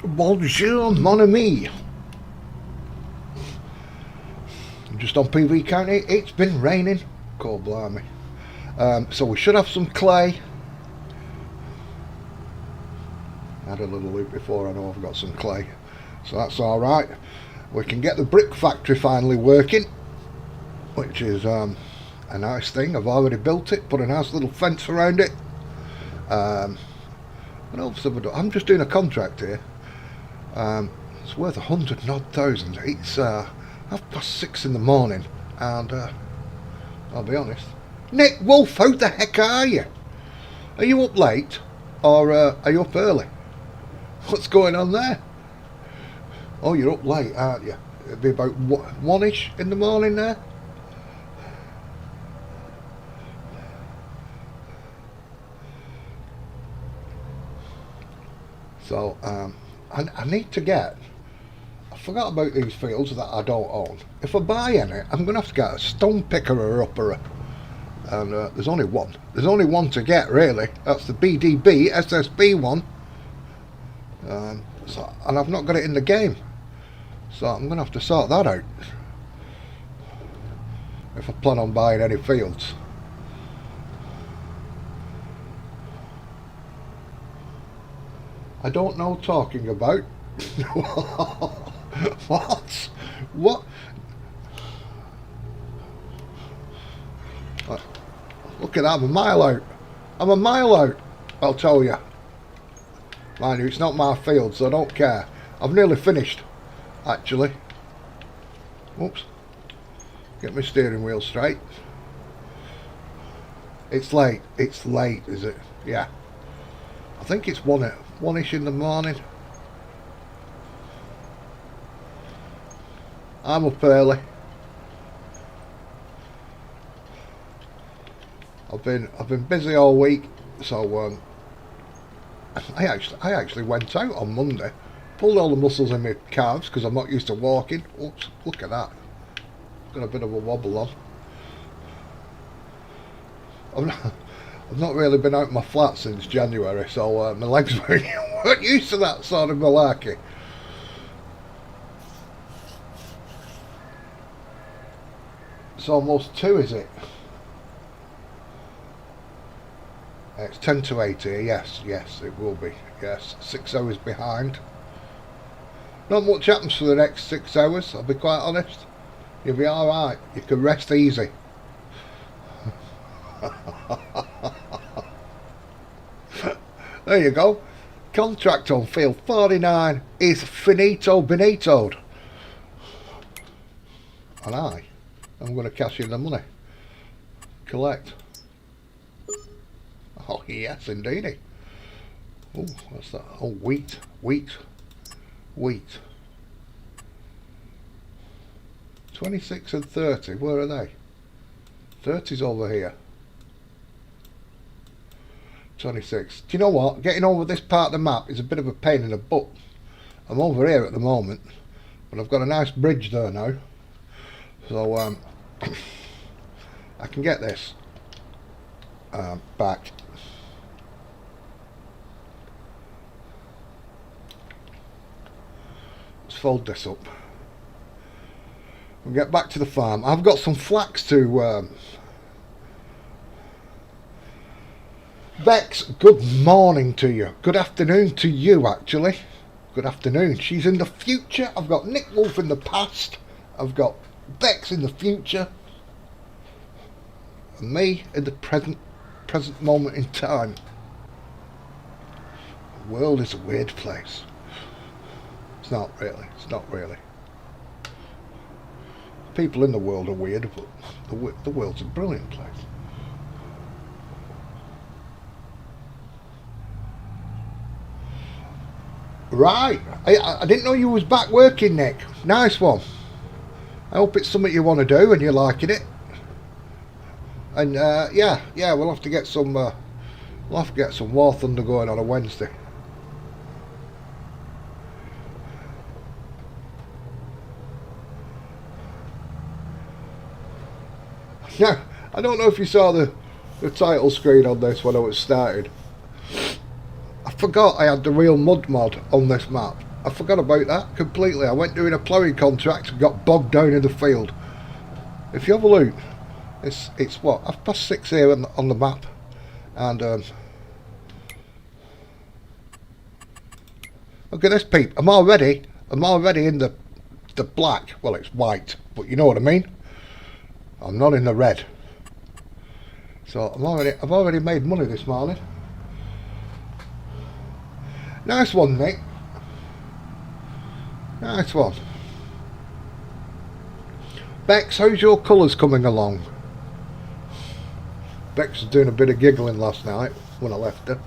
Bonjour, mon ami. I'm just on PV County. It's been raining. God blimey. So we should have some clay. I had a little loop before. I know I've got some clay, so that's all right. We can get the brick factory finally working, which is a nice thing. I've already built it, put a nice little fence around it. What else have I done? I'm just doing a contract here. It's worth 100,000. It's 6:30 in the morning, and I'll be honest. Nick Wolf, how the heck are you? Are you up late, or are you up early? What's going on there? Oh, you're up late, aren't you? It'll be about 1-ish in the morning there. So I need to get, I forgot about these fields that I don't own. If I buy any, I'm going to have to get a stone picker or a upperer. And there's only one. There's only one to get, really. That's the BDB SSB one. And I've not got it in the game. So I'm going to have to sort that out. If I plan on buying any fields. I don't know talking about. What? What? Look at that, I'm a mile out. I'm a mile out, I'll tell you. Mind you, it's not my field, so I don't care. I've nearly finished, actually. Whoops. Get my steering wheel straight. It's late. It's late, is it? Yeah. I think it's 1-ish in the morning. I'm up early. I've been busy all week, so I actually went out on Monday, pulled all the muscles in my calves because I'm not used to walking. Oops, look at that. Got a bit of a wobble on. I've not really been out in my flat since January, so my legs weren't used to that sort of malarkey. It's almost 2, is it? It's 10 to 8 here. Yes, it will be. Yes, 6 hours behind. Not much happens for the next 6 hours, I'll be quite honest. You'll be alright. You can rest easy. There you go. Contract on field 49 is finito benitoed. And I'm going to cash in the money. Collect. Oh yes, indeedy. Oh, what's that? Oh, wheat. 26 and 30. Where are they? 30's over here. 26. Do you know what? Getting over this part of the map is a bit of a pain in the butt. I'm over here at the moment, but I've got a nice bridge there now, so I can get this back. Let's fold this up. We'll get back to the farm. I've got some flax to Bex, good morning to you. Good afternoon to you, actually. Good afternoon. She's in the future. I've got Nick Wolf in the past. I've got Bex in the future. And me in the present moment in time. The world is a weird place. It's not really. It's not really. People in the world are weird, but the world's a brilliant place. Right, I didn't know you was back working, Nick. Nice one. I hope it's something you want to do and you're liking it. And yeah, we'll have to get some War Thunder going on a Wednesday. Yeah, I don't know if you saw the title screen on this when I was started. I forgot I had the real mud mod on this map. I forgot about that completely. I went doing a ploughing contract and got bogged down in the field. If you have a look, it's what, 6:30 here on the map, and look at this, peep. I'm already in the black. Well, it's white, but you know what I mean. I'm not in the red. So I've already made money this morning. Nice one, Nick. Nice one. Bex, how's your colours coming along? Bex was doing a bit of giggling last night when I left her.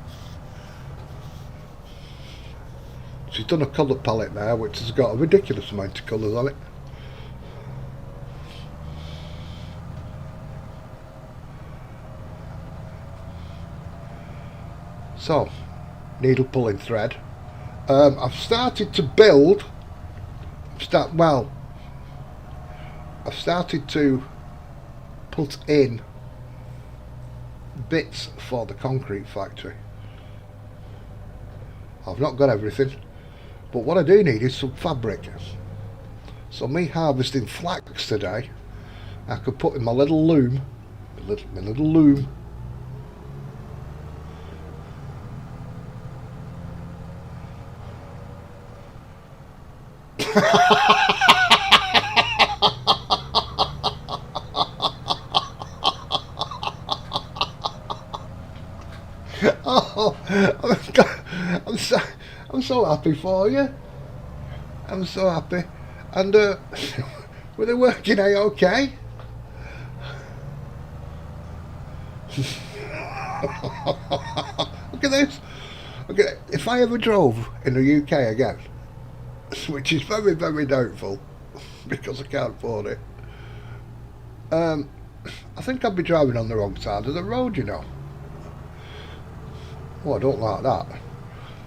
She's done a colour palette now which has got a ridiculous amount of colours on it. So, needle pulling thread. I've started to build. I've started to put in bits for the concrete factory. I've not got everything, but what I do need is some fabric. So me harvesting flax today, I could put in my little loom, my little loom. Oh, I'm so happy for you. I'm so happy. And were they working out okay? Look at this. Look at it. If I ever drove in the UK again, which is very, very doubtful because I can't afford it, I think I'd be driving on the wrong side of the road, you know. Oh, I don't like that.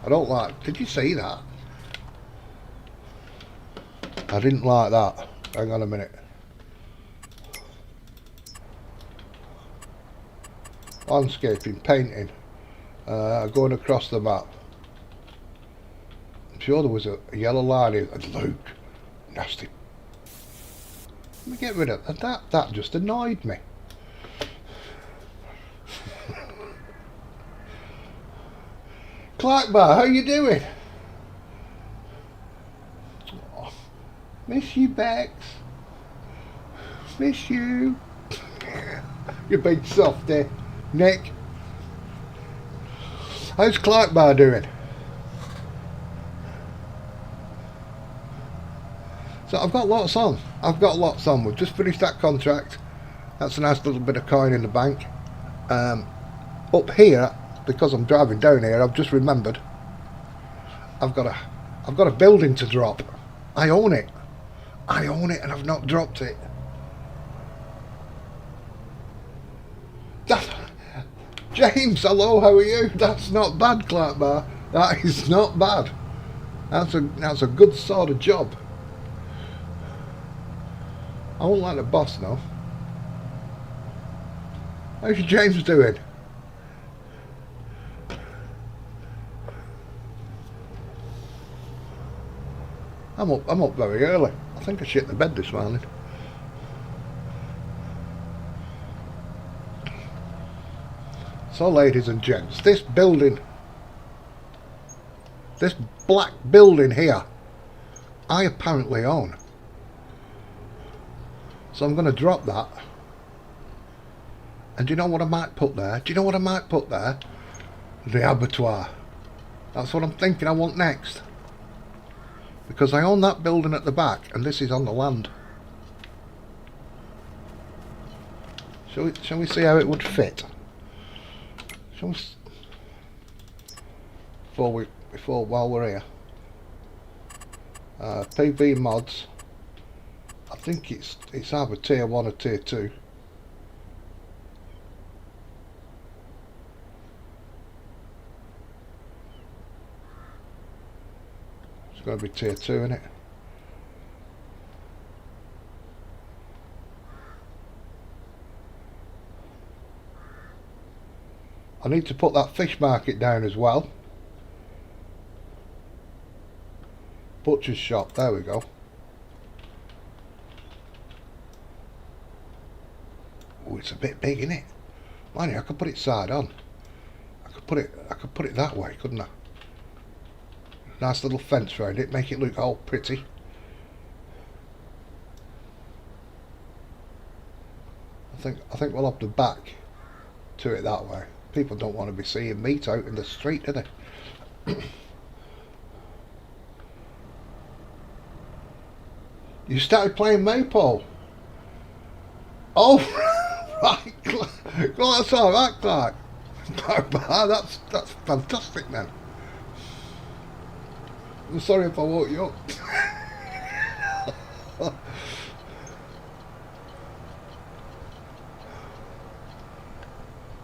I don't like... Did you see that? I didn't like that. Hang on a minute. Landscaping, painting. Going across the map. I'm sure there was a yellow line in... And Luke. Nasty. Let me get rid of that. That just annoyed me. Clarkbar, how you doing? Oh, miss you, Bex. Miss you. You big softy. Nick. How's Clarkbar doing? So I've got lots on. We've just finished that contract. That's a nice little bit of coin in the bank. Up here, because I'm driving down here, I've just remembered I've got a building to drop. I own it and I've not dropped it. James, hello, how are you? That's not bad, Clarkbar. That is not bad. That's a good sort of job. I won't like the boss now. How's your James doing? I'm up very early. I think I shit the bed this morning. So, ladies and gents, this building, this black building here, I apparently own. So I'm going to drop that. And do you know what I might put there? The abattoir. That's what I'm thinking I want next. Because I own that building at the back and this is on the land. Shall we see how it would fit? While we're here. PV mods. I think it's either tier 1 or tier 2. It's going to be tier 2, isn't it? I need to put that fish market down as well. Butcher's shop, there we go. Oh, it's a bit big, isn't it? Mind you, I could put it side on. I could put it that way, couldn't I? Nice little fence around it, make it look all pretty. I think we'll have to back to it that way. People don't want to be seeing meat out in the street, do they? You started playing Maypole? Oh, right. Well, that's all right, Clark. That's fantastic then. I'm sorry if I woke you up.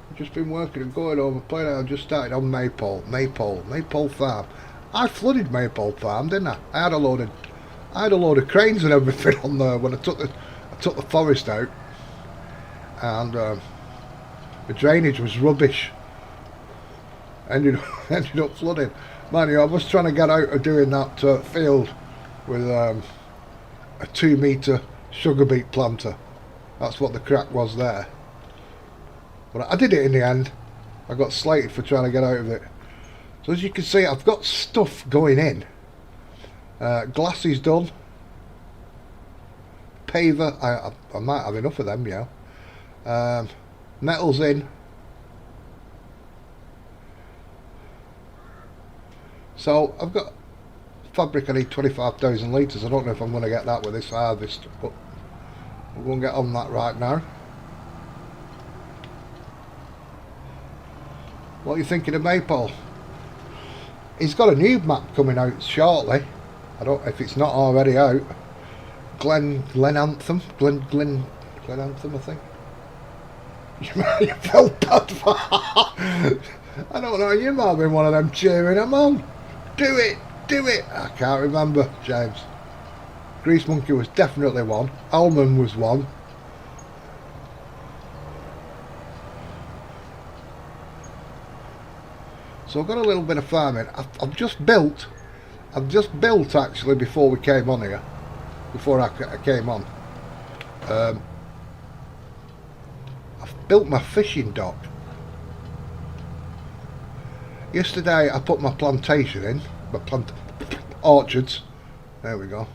I've just been working and going over playing. I just started on Maypole Farm. I flooded Maypole Farm, didn't I? I had a load of cranes and everything on there when I took the forest out, and the drainage was rubbish. Ended up flooding. Man, I was trying to get out of doing that field with a 2 metre sugar beet planter. That's what the crack was there. But I did it in the end. I got slated for trying to get out of it. So as you can see, I've got stuff going in. Glass is done. Paver, I might have enough of them, yeah. Metal's in. So I've got fabric. I need 25,000 litres. I don't know if I'm going to get that with this harvest, but we're going to get on that right now. What are you thinking of Maypole? He's got a new map coming out shortly. I don't know if it's not already out. Glen Anthem, I think. You felt bad for I don't know, you might have been one of them cheering him on. Do it, do it. I can't remember, James. Grease Monkey was definitely one. Almond was one. So I've got a little bit of farming. I've just built actually before we came on here. Before I came on. I've built my fishing dock. Yesterday I put my plantation in, my orchards. There we go.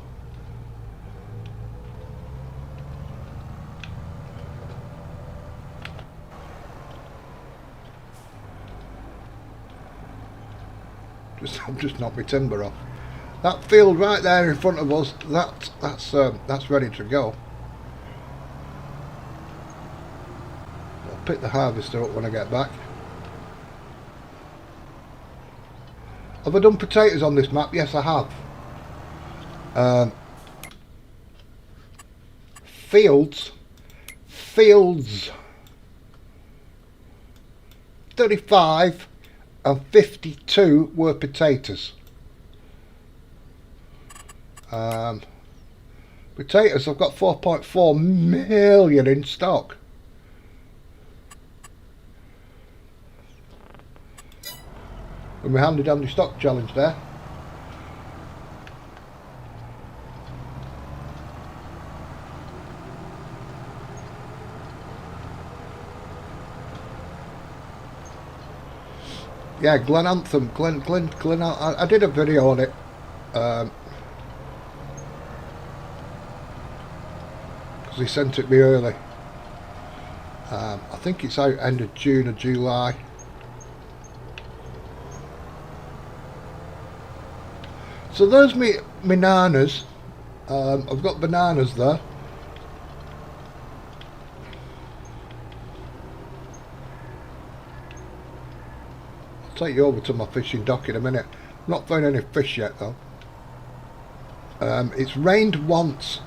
I've just knocked my timber off. That field right there in front of us, that's ready to go. I'll pick the harvester up when I get back. Have I done potatoes on this map? Yes, I have. Fields 35 and 52 were potatoes. Potatoes, I've got 4.4 million in stock. And we handed down the stock challenge there. Yeah, Glen Anthem, I did a video on it. Because he sent it me early. I think it's out end of June or July. So there's me bananas. I've got bananas there. I'll take you over to my fishing dock in a minute. Not found any fish yet though. It's rained once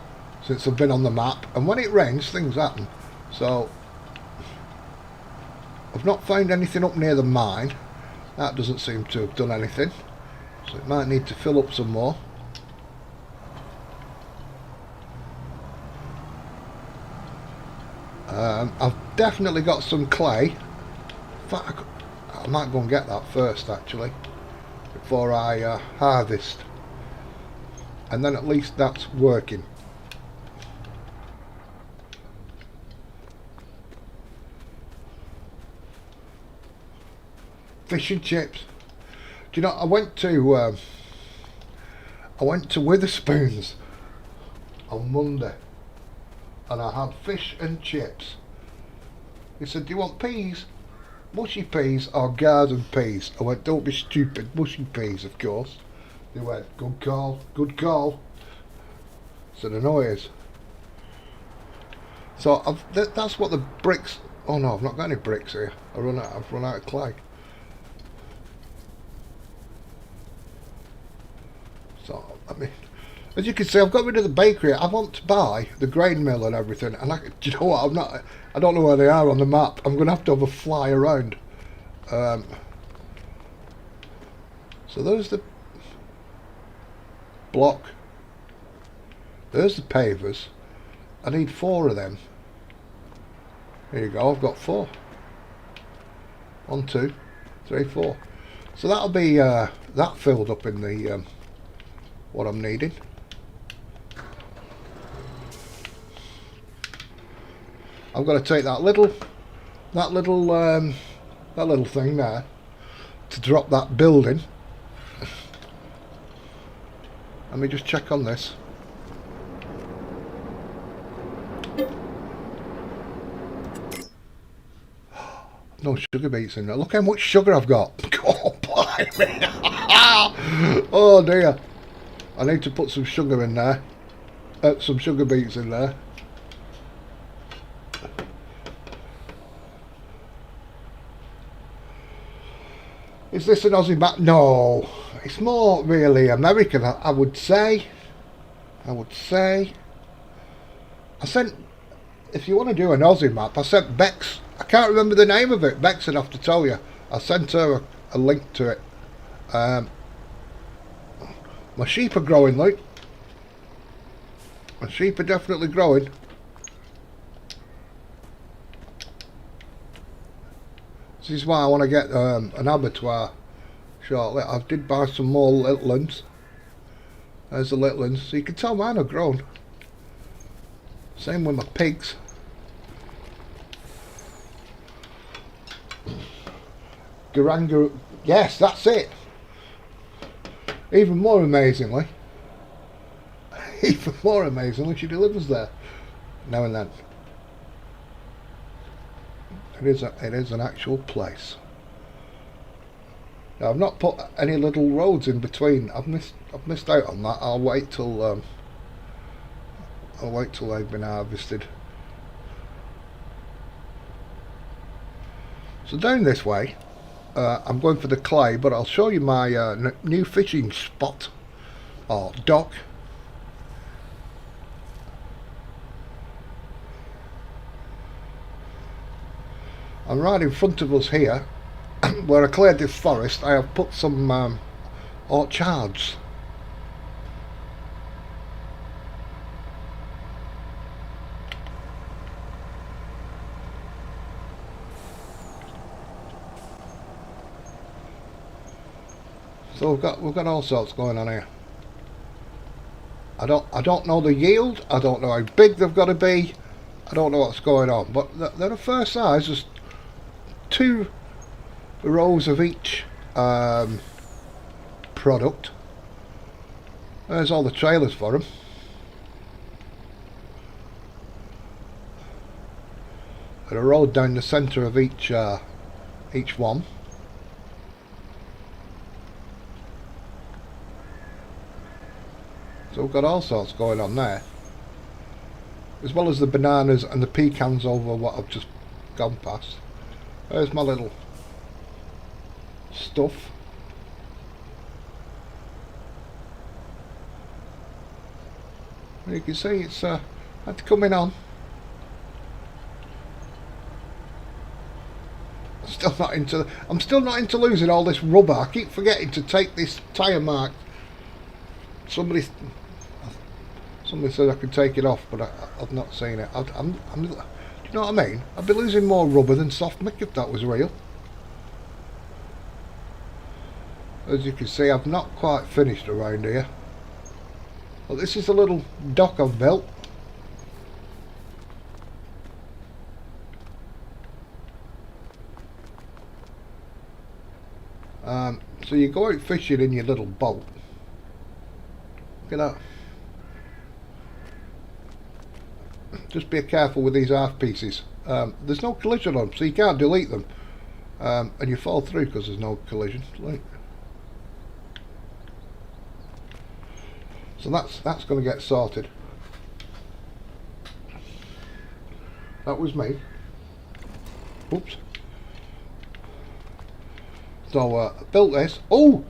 since I've been on the map, and when it rains things happen. So I've not found anything up near the mine. That doesn't seem to have done anything. So it might need to fill up some more. I've definitely got some clay. In fact, I might go and get that first actually, before I harvest. and then at least that's working. Fish and chips. Do you know, I went to Witherspoons on Monday and I had fish and chips. He said, do you want peas? Mushy peas or garden peas? I went, don't be stupid, mushy peas, of course. They went, good call, good call. I said, I know it is. So that's what the bricks. Oh no, I've not got any bricks here. I've run out of clay. So I mean, as you can see, I've got rid of the bakery. I want to buy the grain mill and everything, and do you know what? I don't know where they are on the map. I'm going to have a fly around. So there's the block. There's the pavers. I need 4 of them. There you go. I've got 4. 1, 2, 3, 4. So that'll be that filled up in the what I'm needing. I've got to take that little thing there to drop that building. Let me just check on this. No sugar beets in there. Look how much sugar I've got. Oh, blimey. Oh dear. I need to put some sugar in there. Some sugar beets in there. Is this an Aussie map? No, it's more really American. I would say. I sent. If you want to do an Aussie map, I sent Bex. I can't remember the name of it. Bex would have to tell you. I sent her a link to it. My sheep are growing, like. My sheep are definitely growing. This is why I want to get an abattoir shortly. I did buy some more little ones. There's the little ones. So you can tell mine are grown. Same with my pigs. Garanga. Yes, that's it. Even more amazingly, she delivers there now and then. It is an actual place. Now, I've not put any little roads in between. I've missed out on that. I'll wait till they've been harvested. So down this way, I'm going for the clay, but I'll show you my new fishing spot or dock. And right in front of us here, where I cleared this forest, I have put some orchards. So we've got all sorts going on here. I don't know the yield. I don't know how big they've got to be. I don't know what's going on, but they're a fair size. There's 2 rows of each product. There's all the trailers for them. And a road down the centre of each one. So we've got all sorts going on there, as well as the bananas and the pecans over what I've just gone past. There's my little stuff. You can see it's had to come in on. I'm still not into losing all this rubber. I keep forgetting to take this tyre mark. Somebody said I could take it off, but I've not seen it. Do you know what I mean? I'd be losing more rubber than soft mick if that was real. As you can see, I've not quite finished around here. But this is a little dock I've built. So you go out fishing in your little boat. Look at that. Just be careful with these half pieces. There's no collision on them, so you can't delete them. And you fall through because there's no collision. Like. So that's going to get sorted. That was me. Oops. So I built this. Oh!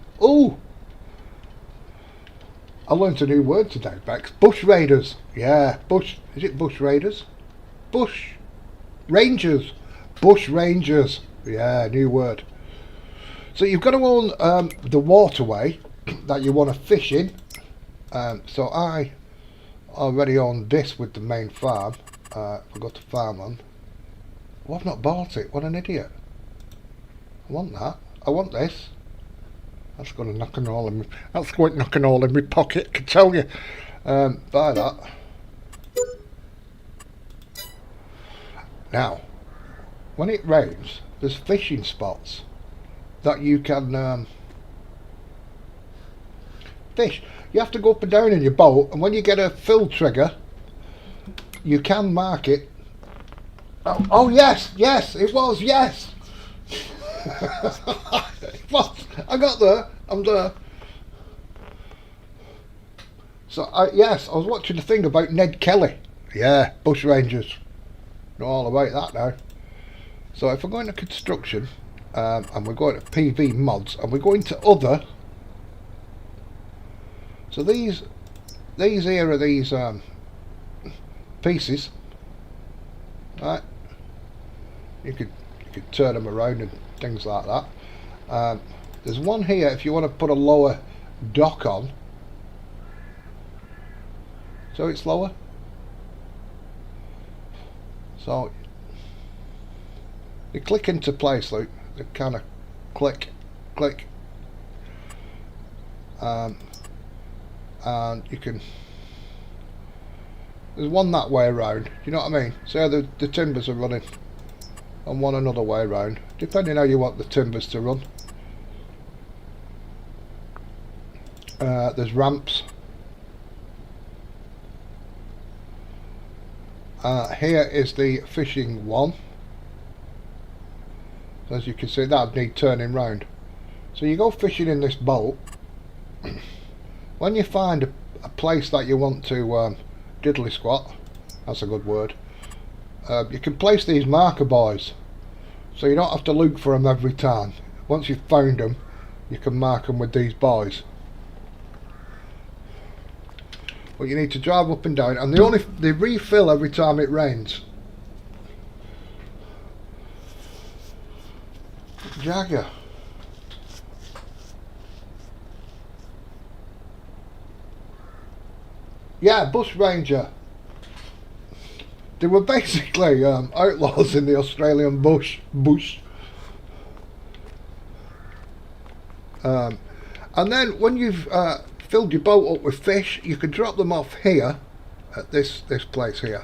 I learnt a new word today, Bex. Bush raiders. Yeah, bush. Is it bush raiders? Bush rangers. Bush rangers. Yeah, new word. So you've got to own the waterway that you want to fish in. So I already own this with the main farm. I go to farm on. Oh, I've not bought it. What an idiot. I want that. I want this. That's going to knock an hole in me. That's going to knock an hole in my pocket, I can tell you. Buy that. Now, when it rains, there's fishing spots that you can fish. You have to go up and down in your boat, and when you get a fill trigger, you can mark it. Oh yes, it was, yes. I got there. I'm there. So yes, I was watching a thing about Ned Kelly. Yeah, bush rangers. Know all about that now. So if we're going to construction, and we're going to PV mods, and we're going to other. So these here are these pieces. Right. You could turn them around and things like that. There's one here if you want to put a lower dock on. So it's lower. So they click into place, like they kind of click. And you can. There's one that way around. Do you know what I mean? So the timbers are running, and one another way around, depending how you want the timbers to run. There's ramps. Here is the fishing one. As you can see, that'd need turning round. So you go fishing in this boat. When you find a place that you want to diddly squat, that's a good word, you can place these marker buoys, so you don't have to look for them every time. Once you've found them, you can mark them with these buoys. But you need to drive up and down, and they refill every time it rains. Jagger. Yeah, bush ranger. They were basically outlaws in the Australian bush. And then when you've filled your boat up with fish, you can drop them off here at this place here,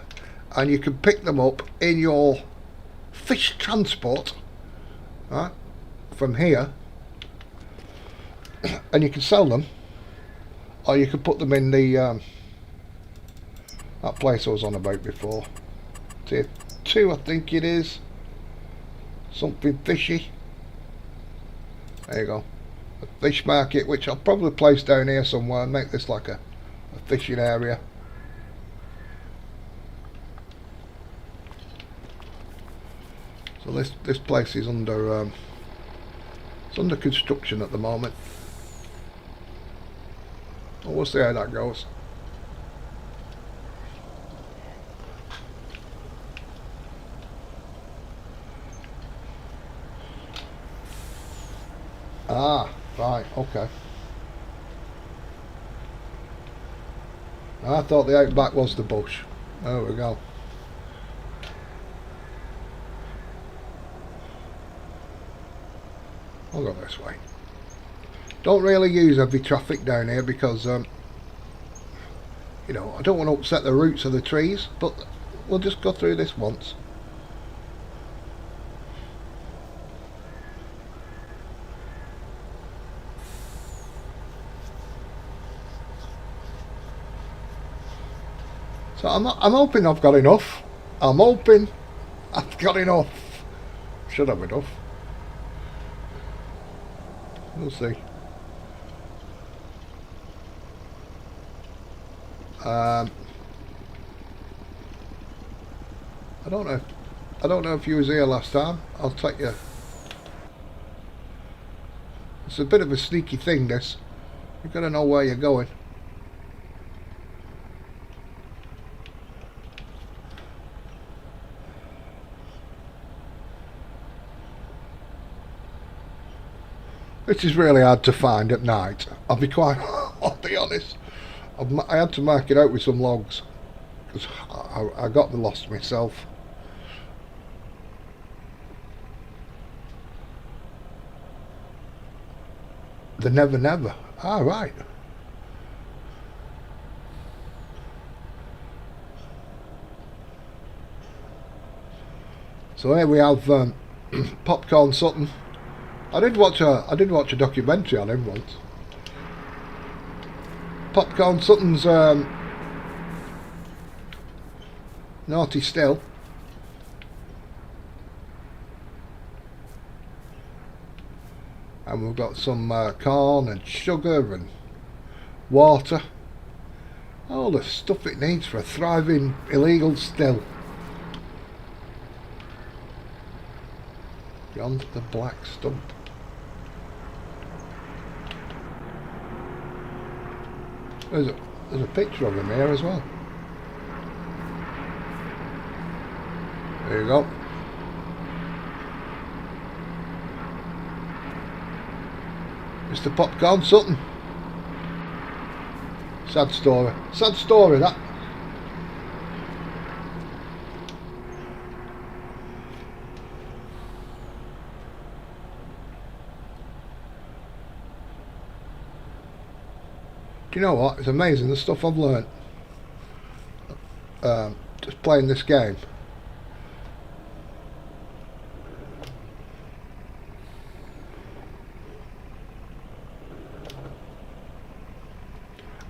and you can pick them up in your fish transport, right, from here, and you can sell them, or you can put them in the that place I was on about before. Tier 2, I think it is. Something fishy. There you go. A fish market, which I'll probably place down here somewhere and make this like a fishing area. So this place is under it's under construction at the moment. Well, we'll see how that goes. Ah, right, okay. I thought the outback was the bush. There we go. I'll go this way. Don't really use heavy traffic down here because you know, I don't want to upset the roots of the trees, but we'll just go through this once. So I'm hoping I've got enough. I'm hoping I've got enough. Should have enough. We'll see. I don't know. I don't know if you was here last time. I'll take you. It's a bit of a sneaky thing, this. You've got to know where you're going. This is really hard to find at night. I'll be honest. I had to mark it out with some logs because I got the lost myself. The Never Never. Ah, right. So here we have Popcorn Sutton. I did watch a documentary on him once. Popcorn Sutton's naughty still. And we've got some corn and sugar and water. All the stuff it needs for a thriving illegal still. Beyond the black stump. There's a picture of him here as well. There you go. Mr. Popcorn Sutton. Sad story. Sad story, that. Do you know what? It's amazing the stuff I've learnt just playing this game.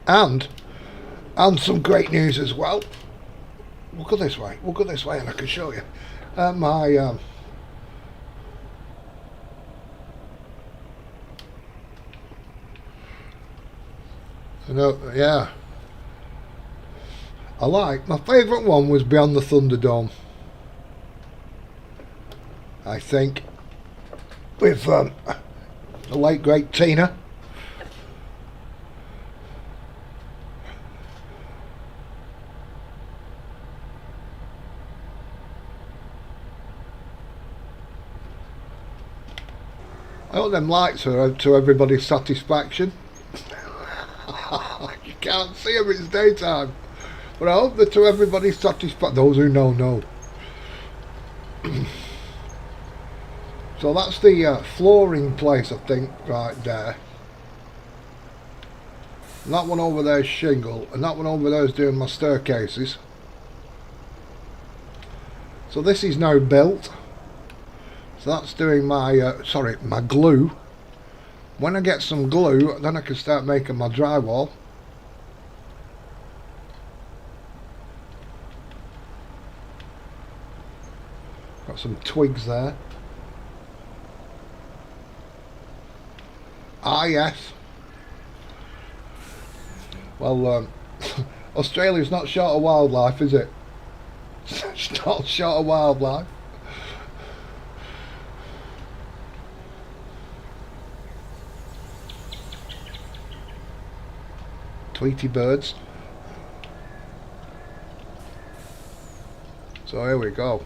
And some great news as well. We'll go this way. We'll go this way, and I can show you my. Yeah, I like, my favourite one was Beyond the Thunderdome, I think, with the late great Tina. I hope them lights are to everybody's satisfaction. You can't see them, it's daytime. But I hope they're to everybody's satisfaction. Those who know. So that's the flooring place, I think, right there. And that one over there is shingle. And that one over there is doing my staircases. So this is now built. So that's doing my, my glue. When I get some glue, then I can start making my drywall. Got some twigs there. Ah, yes. Well, Australia's not short of wildlife, is it? It's not short of wildlife. Tweety birds. So here we go.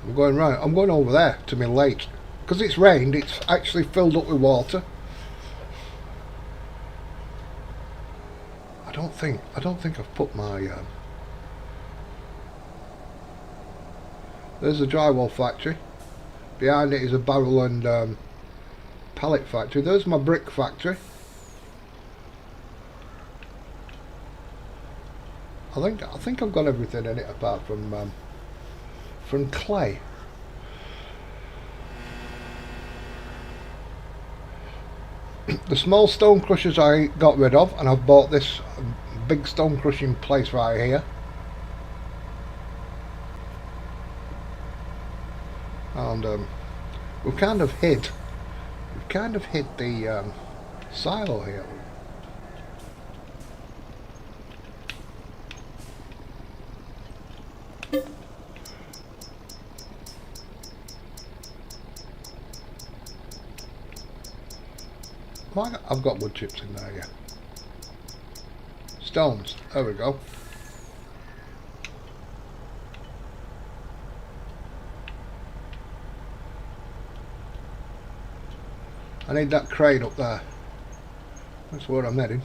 I'm going right. I'm going over there to my lake because it's rained. It's actually filled up with water. I don't think I've put my. There's a drywall factory. Behind it is a barrel and pallet factory. There's my brick factory. I think I've got everything in it apart from clay. The small stone crushers I got rid of, and I've bought this big stone crushing place right here. And we've kind of hid the silo here. I've got wood chips in there, yeah. Stones, there we go. I need that crane up there. That's where I'm heading.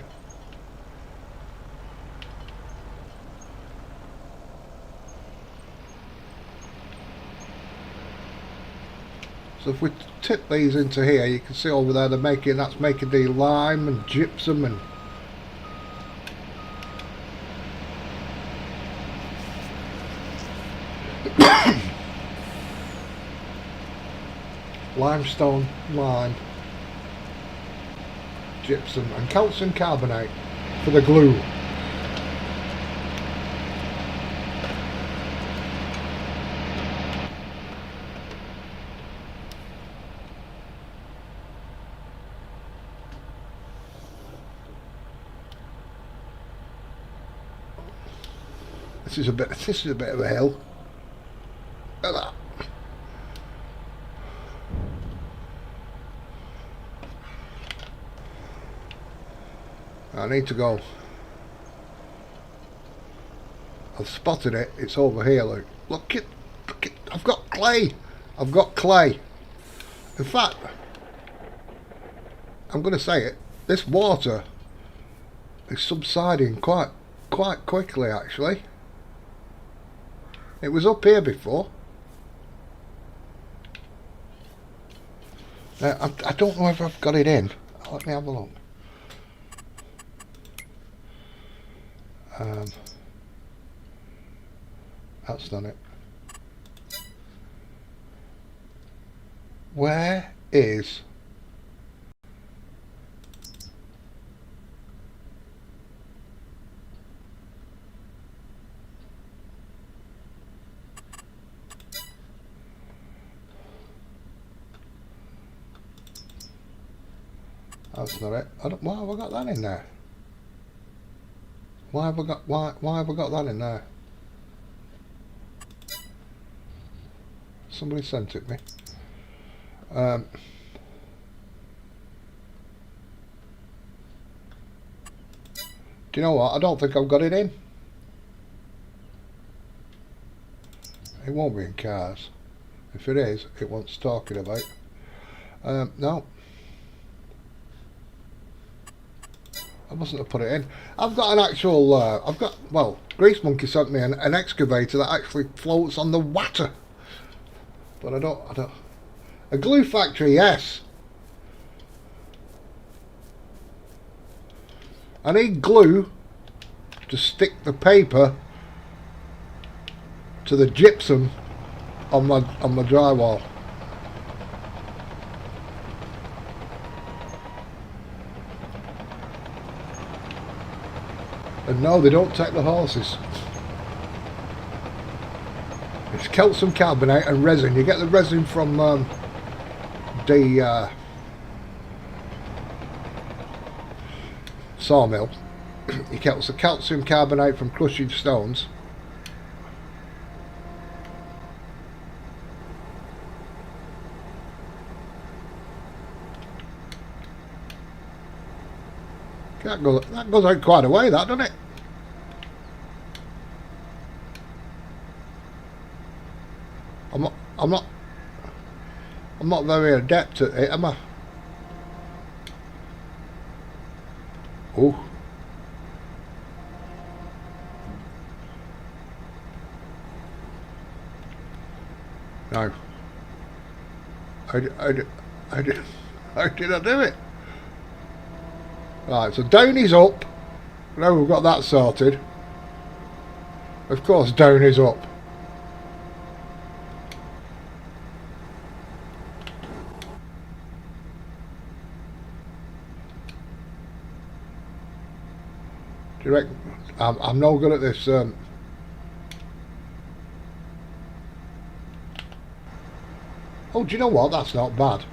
So if we tip these into here, you can see over there that's making the lime and gypsum and limestone, lime, gypsum and calcium carbonate for the glue. This is a bit of a hill. Look at that. I need to go. I've spotted it. It's over here. Look it. I've got clay. I've got clay. In fact, I'm going to say it. This water is subsiding quite quickly. Actually, it was up here before. I don't know if I've got it in. Let me have a look. That's done it. Where is that's not it. Why have I got that in there? Why have I got that in there? Somebody sent it me. Do you know what? I don't think I've got it in. It won't be in cars. If it is, it wants talking about. No. I mustn't have put it in. I've got an actual, well, Grease Monkey sent me an excavator that actually floats on the water. But I don't. A glue factory, yes. I need glue to stick the paper to the gypsum on my drywall. And no, they don't take the horses. It's calcium carbonate and resin. You get the resin from the sawmill. You get the calcium carbonate from crushing stones. That goes out quite a way, that, doesn't it? I'm not very adept at it, am I? Oh. No. How did I do it? Right, so down is up. Now we've got that sorted. Of course, down is up. Do you reckon? I'm no good at this. Oh, do you know what? That's not bad.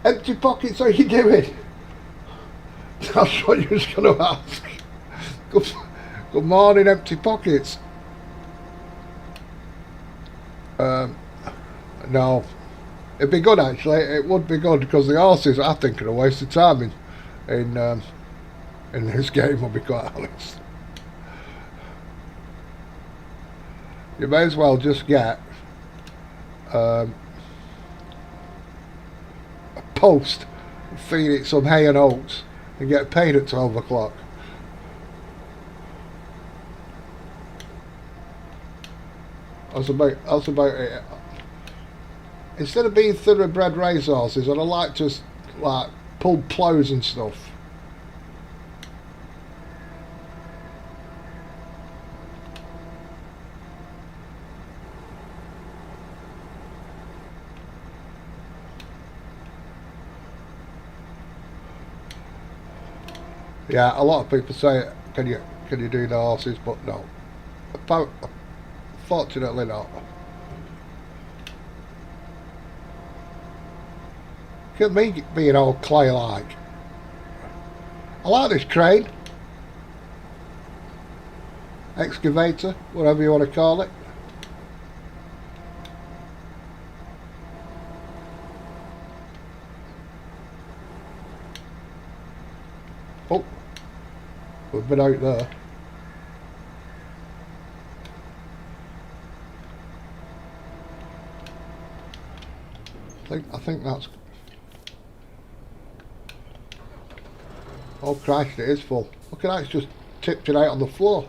Empty pockets, how you doing? That's what you was going to ask. Good morning, empty pockets. No, it'd be good actually. It would be good because the horses, I think, are a waste of time in this game. I'll be quite honest. You may as well just get a post, feed it some hay and oats, and get paid at 12 o'clock. That's about it. Instead of being thoroughbred racehorses, I'd like to like pull ploughs and stuff. Yeah, a lot of people say, can you do the horses, but no. Fortunately not. Look at me being all clay-like. I like this crane. Excavator, whatever you want to call it. Oh, we've been out there. I think that's... Oh Christ, it is full. Look at that, it's just tipped it out on the floor.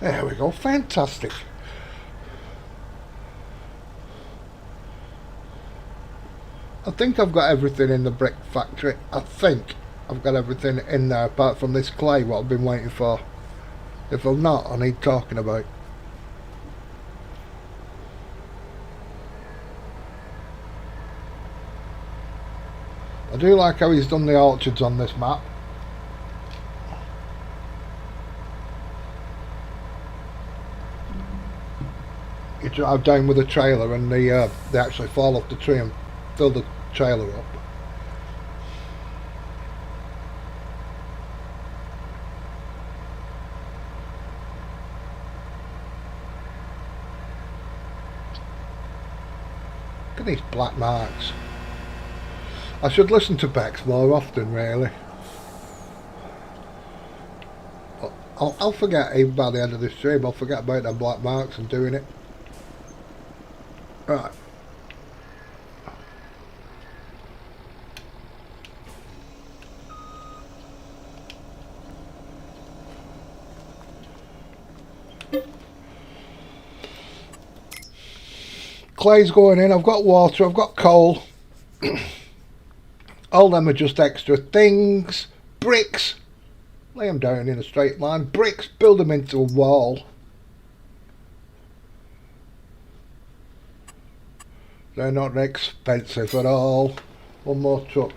There we go, fantastic. I think I've got everything in the brick factory. I think I've got everything in there apart from this clay, what I've been waiting for. If I'm not, I need talking about. I do like how he's done the orchards on this map. You drive down with a trailer and they actually fall off the tree and fill the trailer up. Look at these black marks. I should listen to Bex more often, really. I'll forget, even by the end of this stream, I'll forget about them black marks and doing it. Right. Clay's going in, I've got water, I've got coal. All them are just extra things. Bricks, lay them down in a straight line. Bricks, build them into a wall. They're not expensive at all. One more truck.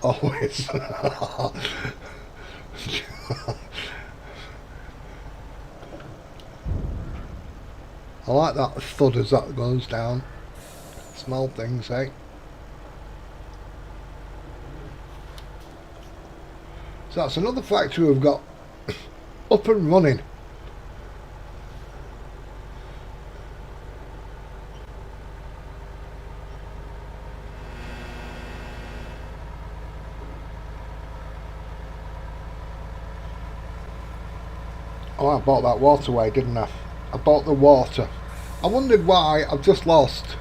Always. I like that thud as that goes down. Small things, eh? So that's another factory we've got up and running. Oh, I bought that waterway, didn't I? I bought the water. I wondered why I've just lost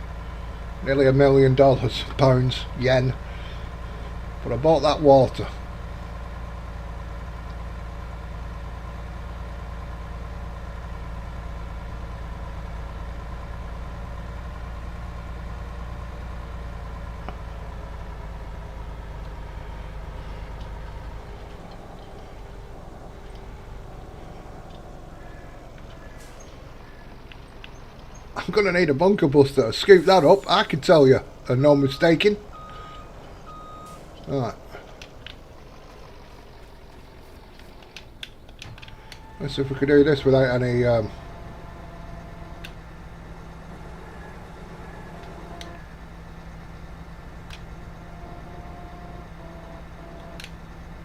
nearly $1 million, pounds, yen. But I bought that water. I'm going to need a bunker buster to scoop that up, I can tell you, and no mistaking. Alright. Let's see if we can do this without any...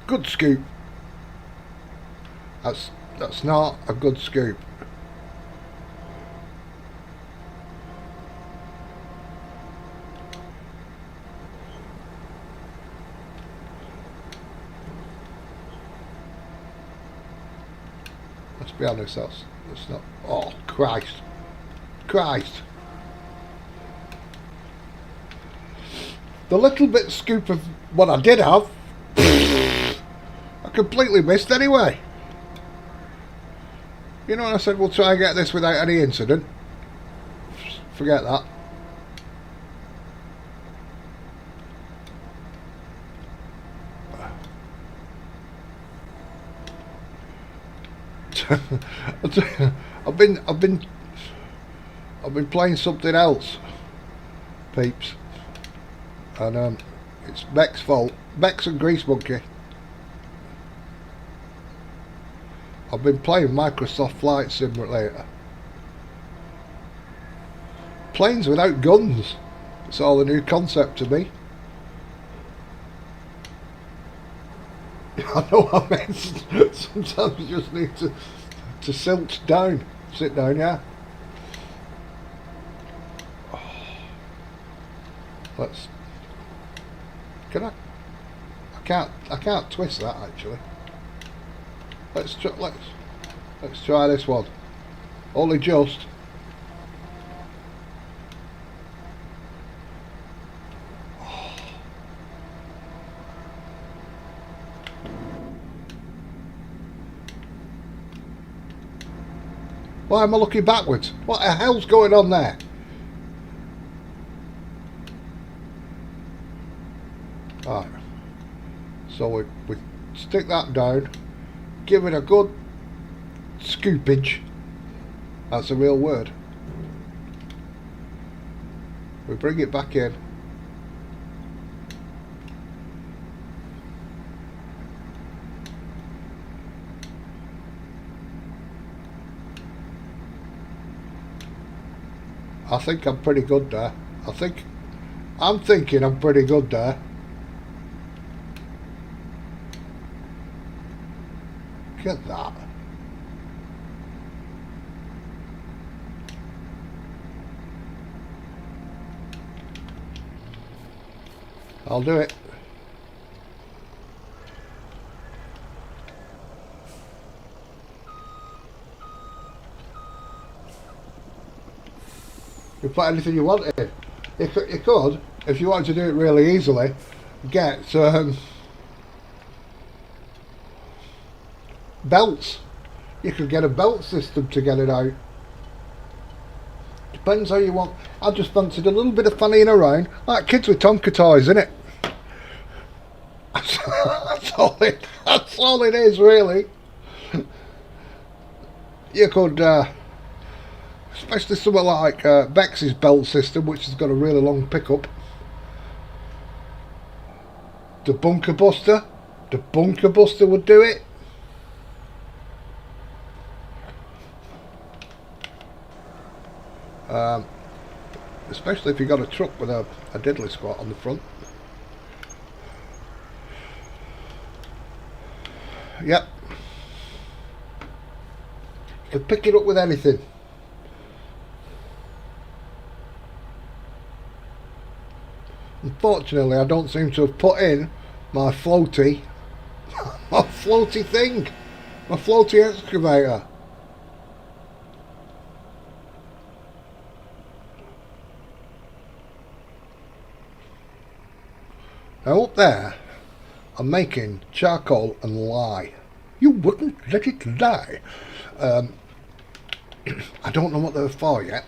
good scoop. That's not a good scoop. Let's be honest, that's not... Oh, Christ. Christ. The little bit scoop of what I did have, I completely missed anyway. You know when I said we'll try and get this without any incident? Forget that. I've been playing something else, peeps, and it's Beck's fault. Beck's and Grease Monkey. I've been playing Microsoft Flight Simulator. Planes without guns. It's all a new concept to me. I know what I mean. Sometimes you just need to sit down, yeah. Let's. Can I? I can't twist that actually. Let's try this one. Only just. Why am I looking backwards? What the hell's going on there? Alright. So we stick that down. Give it a good scoopage. That's a real word. We bring it back in. I think I'm pretty good there. I'm thinking I'm pretty good there. Get that. I'll do it. You put anything you want in. You could, if you wanted to do it really easily, get belts. You could get a belt system to get it out. Depends how you want. I just fancied a little bit of fannying around, like kids with Tonka toys, innit? That's all it is, really. You could, especially something like Bex's belt system, which has got a really long pickup. The bunker buster would do it. Especially if you got a truck with a diddly squat on the front. Yep. You can pick it up with anything. Unfortunately, I don't seem to have put in my floaty thing, my floaty excavator. Now up there, I'm making charcoal and lye. You wouldn't let it lie. I don't know what they're for yet.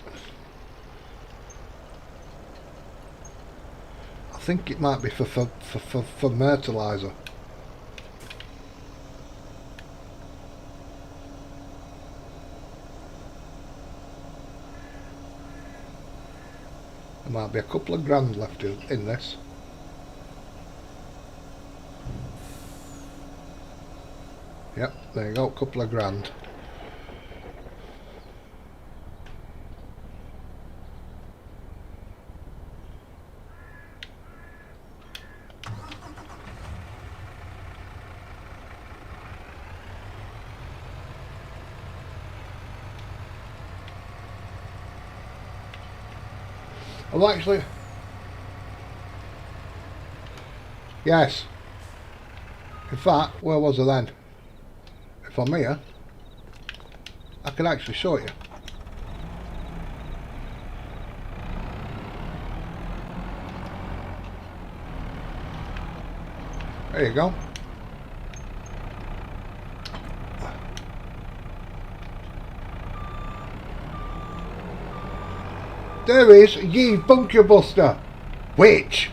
I think it might be for fertilizer. There might be a couple of grand left in this. Yep, there you go, a couple of grand. Well, actually, yes. In fact, where was I then? If I'm here, I can actually show you. There you go. There is ye bunker buster, which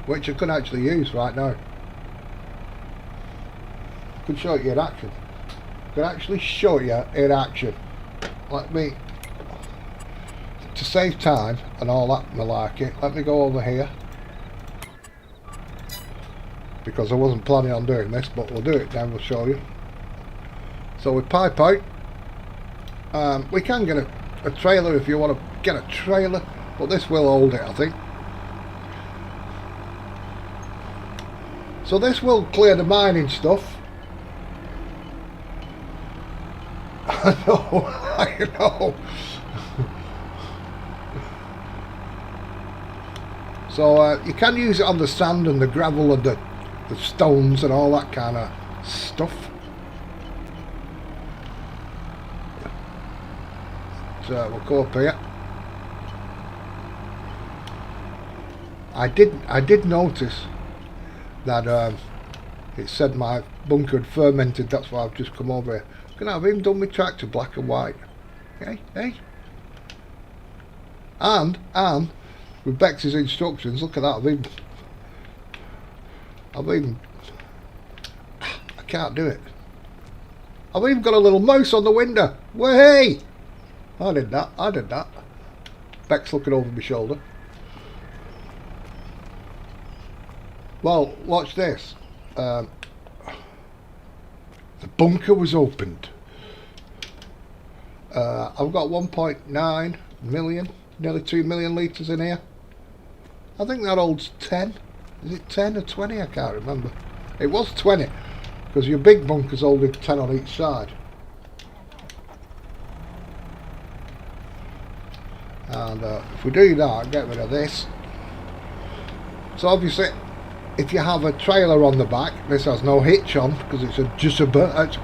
I could actually use right now. Could show you in action. Could actually show you in action. Let me, to save time and all that malarkey, let me go over here, because I wasn't planning on doing this, but we'll do it now. We'll show you. So we pipe out. We can get a trailer if you want to get a trailer, but this will hold it, I think. So this will clear the mining stuff. I know, I know. So you can use it on the sand and the gravel and the stones and all that kind of stuff. So we'll go up here. I did notice that it said my bunker had fermented. That's why I've just come over here. I've even done my tractor black and white. Hey. And with Bex's instructions, look at that. I can't do it. I've even got a little mouse on the window. Way! I did that. Beck's looking over my shoulder. Well, watch this. The bunker was opened. I've got 1.9 million, nearly 2 million litres in here. I think that holds 10. Is it 10 or 20? I can't remember. It was 20, because your big bunker's holding 10 on each side. And if we do that, get rid of this. So obviously, if you have a trailer on the back, this has no hitch on because it's it's a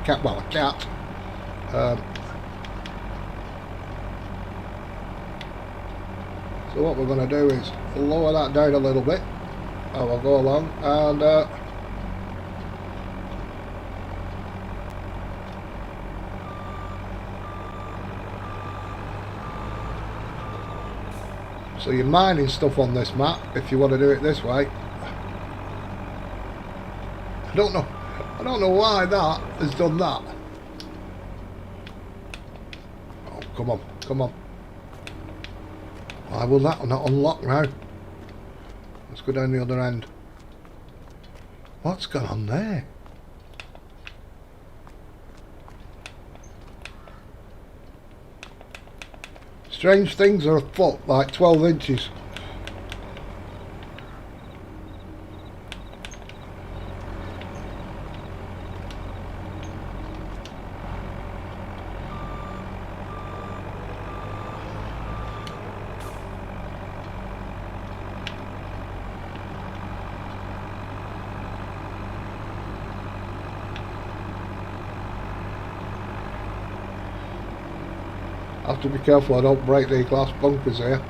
cat. Well, a cat. So what we're going to do is lower that down a little bit. And we'll go along and. So you're mining stuff on this map if you want to do it this way. I don't know why that has done that. Oh, come on. Why will that not unlock now? Let's go down the other end. What's going on there? Strange things are afoot, like 12 inches. I have to be careful I don't break the glass bunkers here.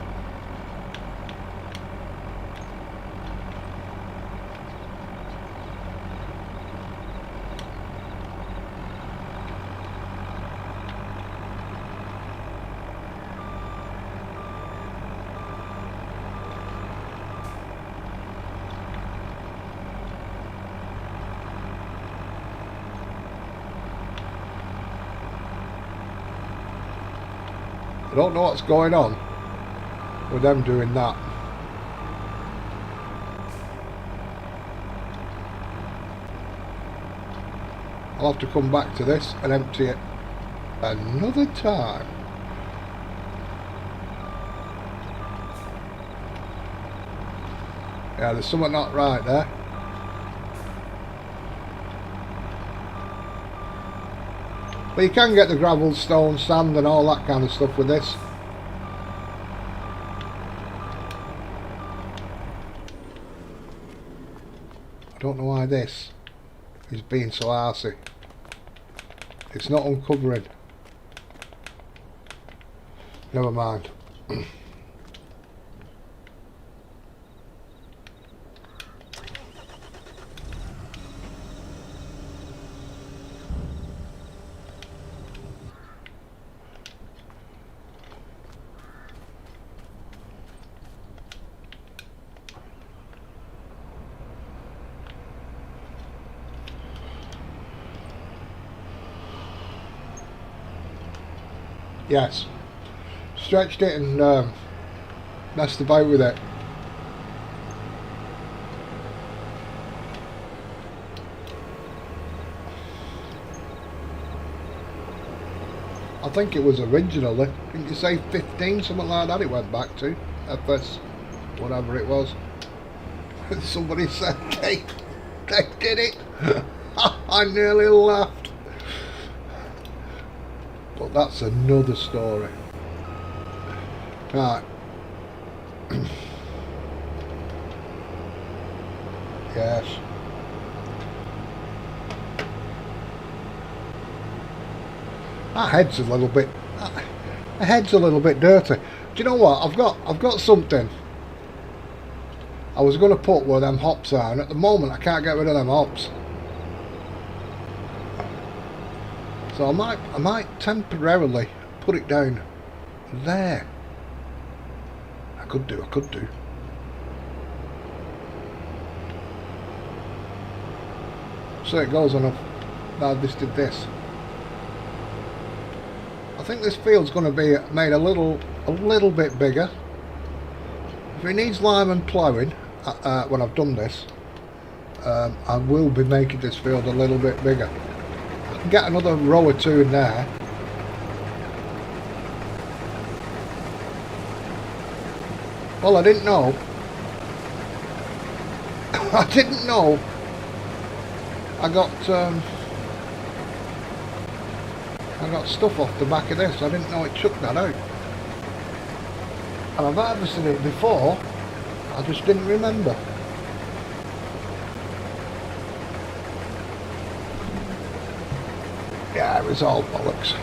I don't know what's going on with them doing that. I'll have to come back to this and empty it another time. Yeah, there's something not right there. But you can get the gravel, stone, sand and all that kind of stuff with this. I don't know why this is being so arsey. It's not uncovering. Never mind. Yes, stretched it and messed about with it. I think it was originally, didn't you say 15, something like that it went back to, FS, whatever it was. Somebody said they did it. I nearly laughed. But that's another story. Right. Yes. My head's a little bit. My head's a little bit dirty. Do you know what? I've got something. I was going to put where them hops are, and at the moment I can't get rid of them hops. So I might temporarily put it down there. I could do. So it goes on. Now this did this. I think this field's going to be made a little bit bigger. If it needs lime and ploughing, when I've done this, I will be making this field a little bit bigger. I can get another row or two in there. Well, I didn't know. I didn't know. I got stuff off the back of this. I didn't know it took that out. And I've harvested it before. I just didn't remember. Yeah, it was all bollocks.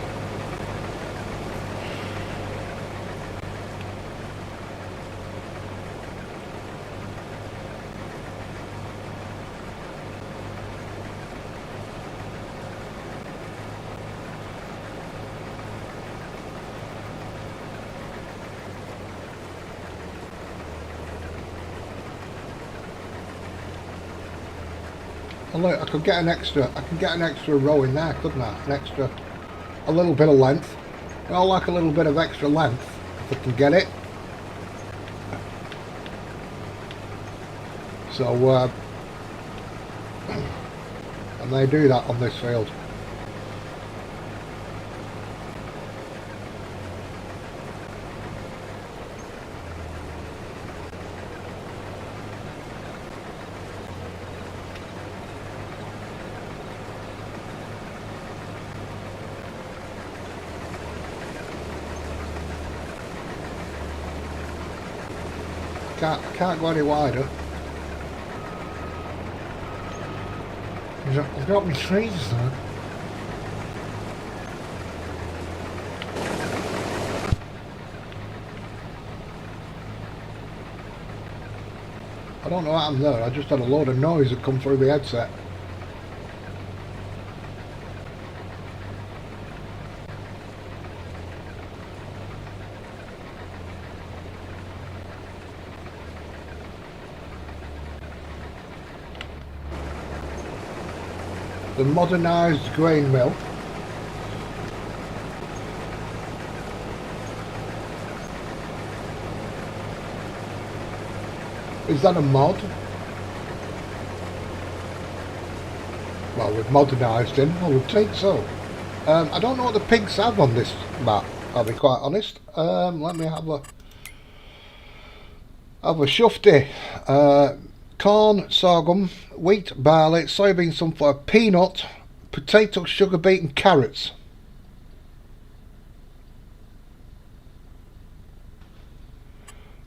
Oh, look, I can get an extra row in there, couldn't I? A little bit of length. I like a little bit of extra length, if I can get it. So, and they do that on this field. Can't go any wider. I've got my trees though. I don't know what happened there. I just had a load of noise that come through the headset. The modernised grain mill. Is that a mod? Well, we've modernised him, I would think so. I don't know what the pigs have on this map, I'll be quite honest. Let me have a shufty. Corn, sorghum, wheat, barley, soybean, sunflower, peanut, potato, sugar beet and carrots.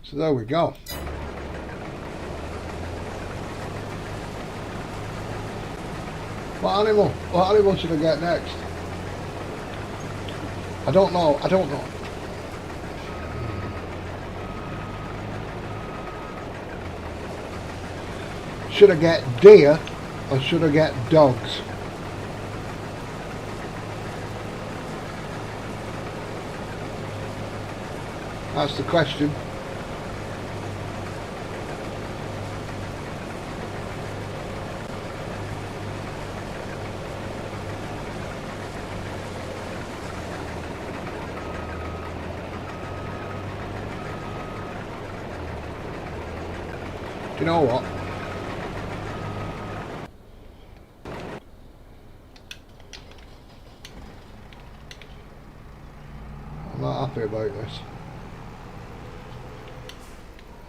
So there we go. What animal should I get next? I don't know. Should I get deer or should I get dogs? That's the question. You know what? I'm not happy about this.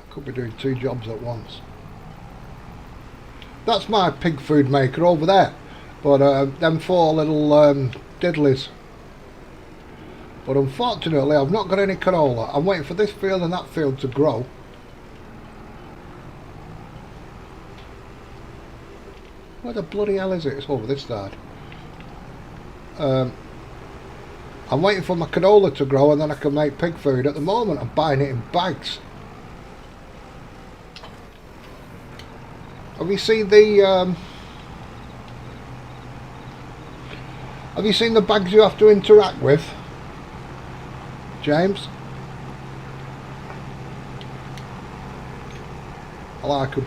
I could be doing 2 jobs at once. That's my pig food maker over there. But them 4 little diddlies. But unfortunately I've not got any canola. I'm waiting for this field and that field to grow. Where the bloody hell is it? It's over this side. I'm waiting for my canola to grow and then I can make pig food. At the moment I'm buying it in bags. Have you seen the bags you have to interact with, James? I like them.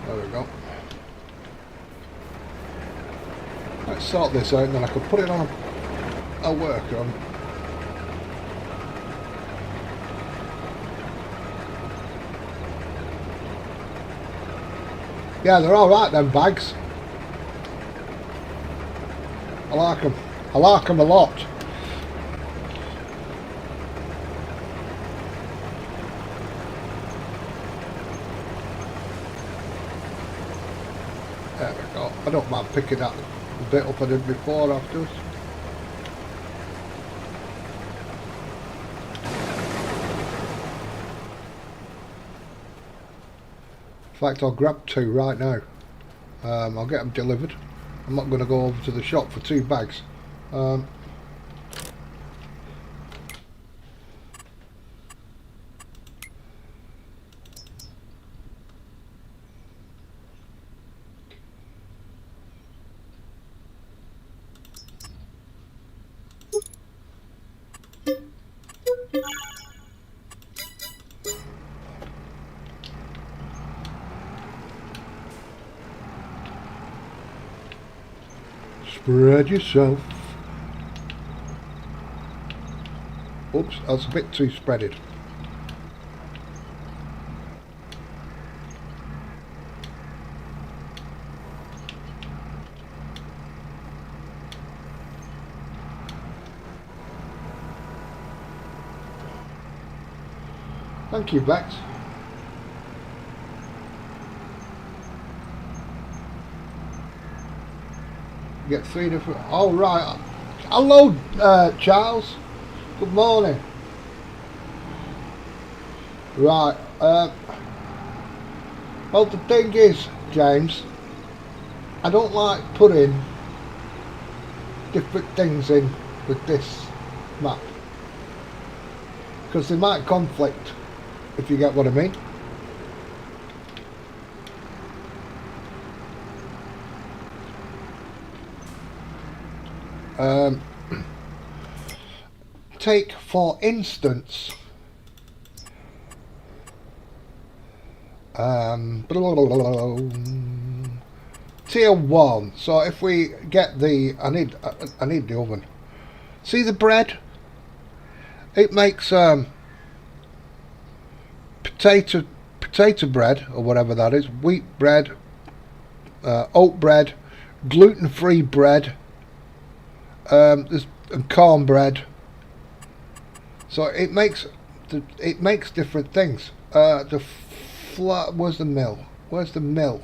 There we go. Let's sort this out and then I can put it on a worker on. Yeah, they're alright, them bags. I like them. I like them a lot. There we go. I don't mind picking that bit up I did before afterwards. In fact, I'll grab 2 right now. I'll get them delivered. I'm not going to go over to the shop for 2 bags. Spread yourself. Oops, that's a bit too spreaded. Thank you, Bex. Get 3 different. Oh right. Hello, Charles. Good morning. Right. Well, the thing is, James, I don't like putting different things in with this map because they might conflict, if you get what I mean. Take for instance Tier 1. So if we get the... I need the oven. See the bread? It makes potato bread, or whatever that is. Wheat bread, oat bread, gluten-free bread, and cornbread. So it makes different things. Where's the mill? Where's the mill?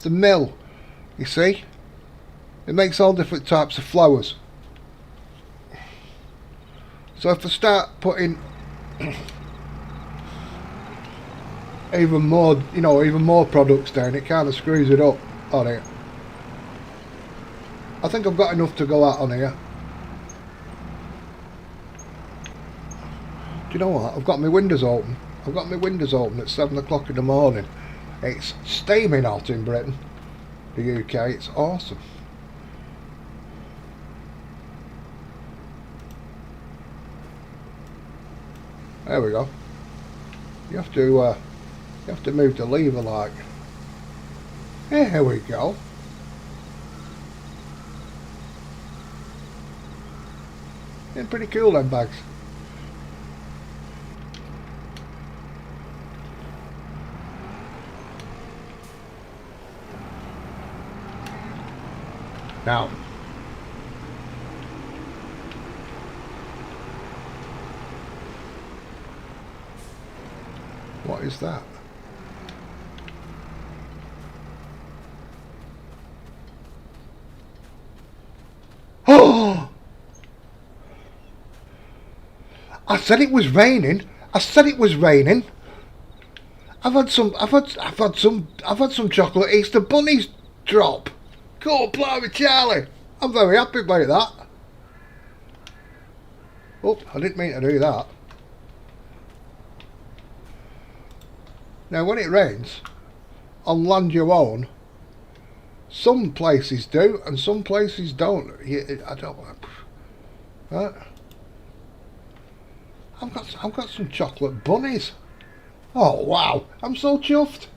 The mill. You see? It makes all different types of flours. So if I start putting even more, even more products down, it kind of screws it up on it. I think I've got enough to go out on here. Do you know what? I've got my windows open. I've got my windows open at 7 o'clock in the morning. It's steaming hot in Britain, the UK. It's awesome. There we go. You have to move the lever like. Here we go. They're pretty cool, them bags. Now, what is that? Oh! I said it was raining. I said it was raining. I've had some chocolate Easter bunnies drop. Cool, blimey Charlie. I'm very happy about that. Oh, I didn't mean to do that. Now when it rains, on land you own, some places do and some places don't. I don't. Right? I've got some chocolate bunnies. Oh wow! I'm so chuffed.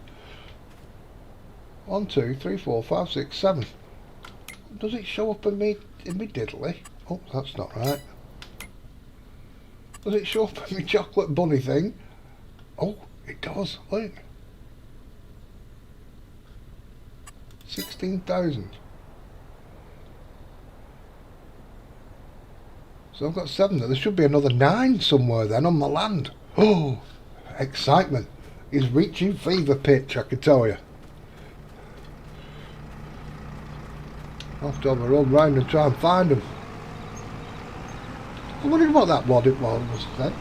1, 2, 3, 4, 5, 6, 7. Does it show up in me diddly? Oh, that's not right. Does it show up in my chocolate bunny thing? Oh, it does. Look. 16,000. So I've got 7. There should be another 9 somewhere then on my land. Oh, excitement is reaching fever pitch, I can tell you. I'll have to have a run round and try and find them. I wondered what that was then.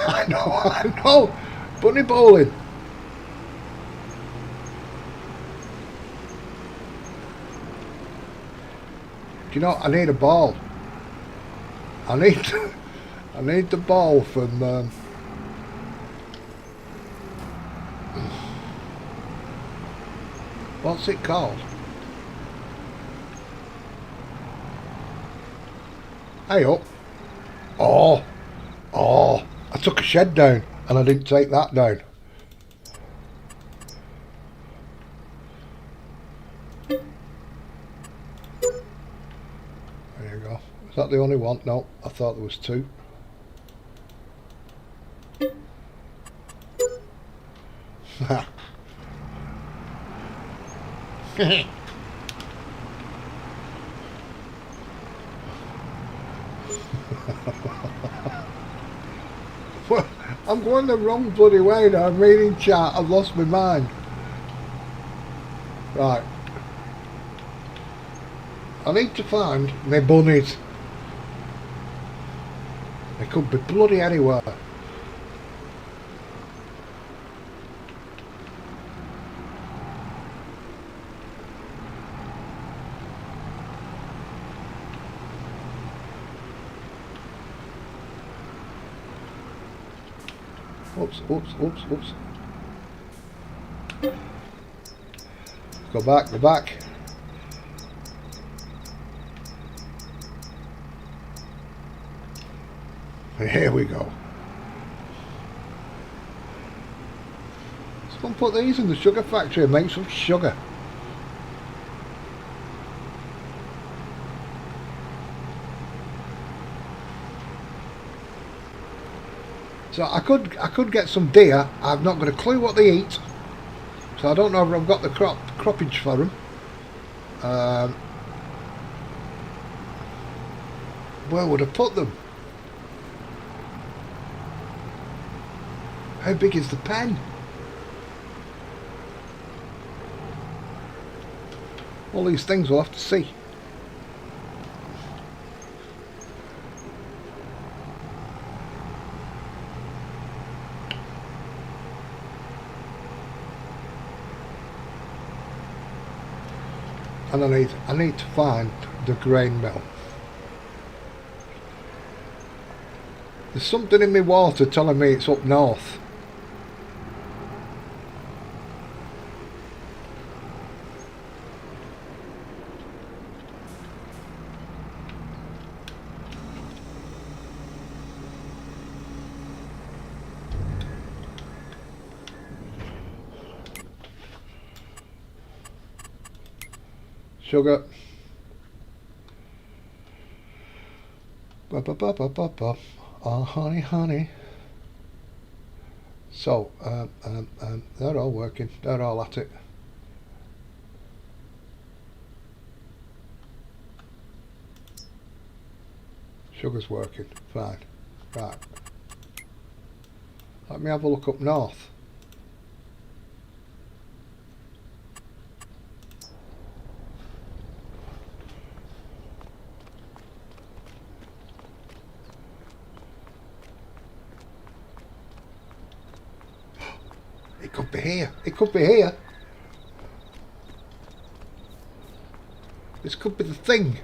I know. Bunny bowling. Do you know, I need a ball. I need the ball from what's it called? Hey up. Oh, I took a shed down and I didn't take that down. There you go. Is that the only one? No, I thought there was 2. Well, I'm going the wrong bloody way now. I'm reading chat. I've lost my mind. Right. I need to find my bunnies. They could be bloody anywhere. Oops. Go back. Here we go. Come and put these in the sugar factory and make some sugar. So I could get some deer. I've not got a clue what they eat, so I don't know if I've got the croppage for them. Where would I put them? How big is the pen? All these things we'll have to see. And I need to find the grain mill. There's something in my water telling me it's up north. Sugar. Oh, honey, honey. So, they're all working. They're all at it. Sugar's working. Fine. Right. Let me have a look up north. It could be here. It could be here. This could be the thing.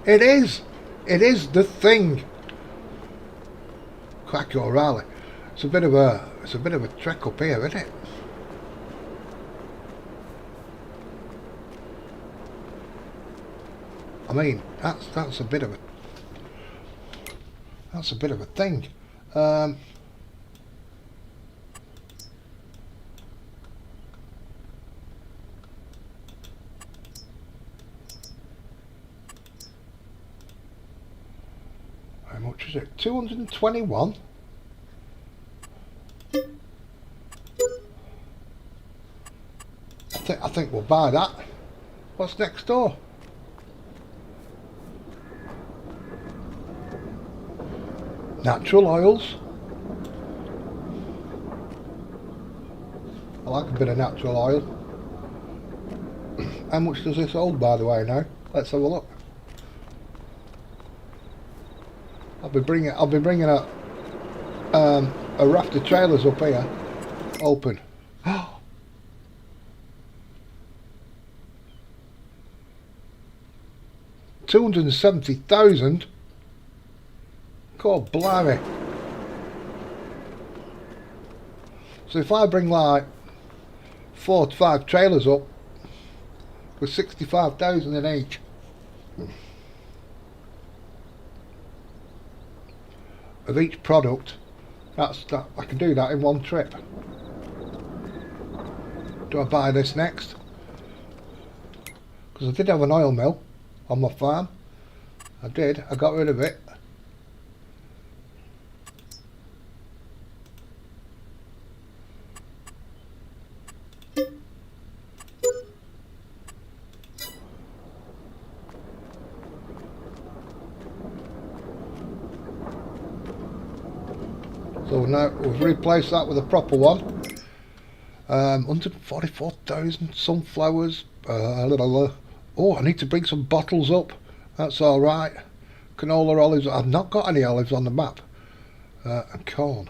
It is. It is the thing. Cracky O'Reilly. It's a bit of a trek up here, isn't it? I mean, that's a bit of a thing. How much is it? 221. I think we'll buy that. What's next door? Natural oils. I like a bit of natural oil. How much does this hold, by the way? Now let's have a look. I'll be bringing a raft of trailers up here. Open. 270,000. God blimey. So if I bring like 4 to 5 trailers up with 65,000 in each, of each product, that I can do that in one trip. Do I buy this next? Because I did have an oil mill on my farm. I got rid of it. So now we've replaced that with a proper one. 144,000 sunflowers. Oh, I need to bring some bottles up. That's all right. Canola olives. I've not got any olives on the map. And corn.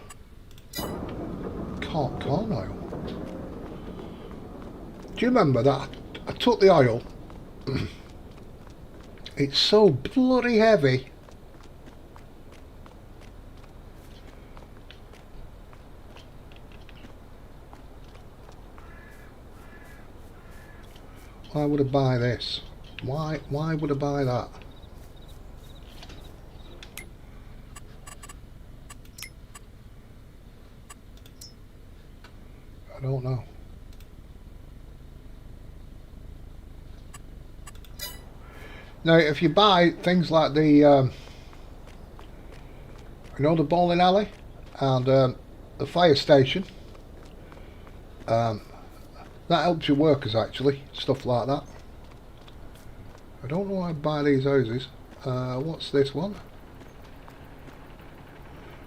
Corn oil. Do you remember that? I took the oil. It's so bloody heavy. Why would I buy this? Why would I buy that? don't know. Now, if you buy things like the, you know, the bowling alley and the fire station, that helps your workers actually, stuff like that. I don't know why I buy these hoses. What's this one?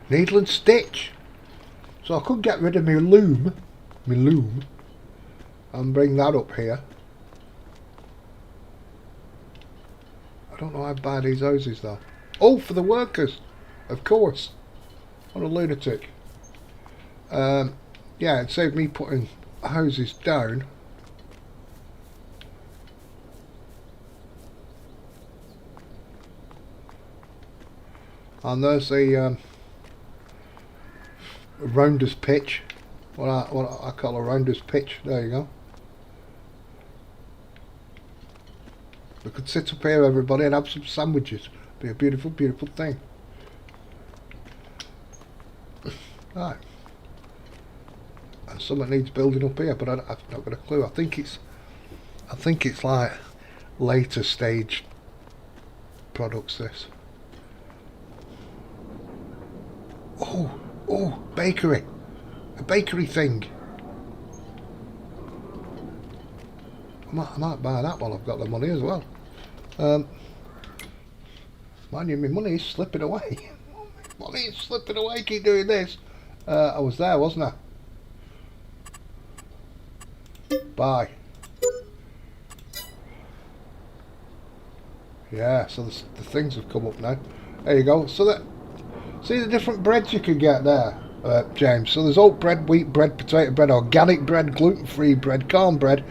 Needle and stitch. So I could get rid of my loom, and bring that up here. I don't know why I buy these hoses though. Oh, for the workers, of course. What a lunatic. Yeah, it saved me putting hoses down. And there's the rounder's pitch. What I call a rounder's pitch. There you go. We could sit up here, everybody, and have some sandwiches. Be a beautiful, beautiful thing. Right. And something needs building up here, but I've not got a clue. I think it's like later stage products. This. Oh, bakery. A bakery thing. I might buy that while I've got the money as well. Mind you, my money is slipping away. Money is slipping away, keep doing this. I was there, wasn't I? Buy. Yeah, so the things have come up now. There you go. So that, see the different breads you can get there, James. So there's oat bread, wheat bread, potato bread, organic bread, gluten-free bread, corn bread,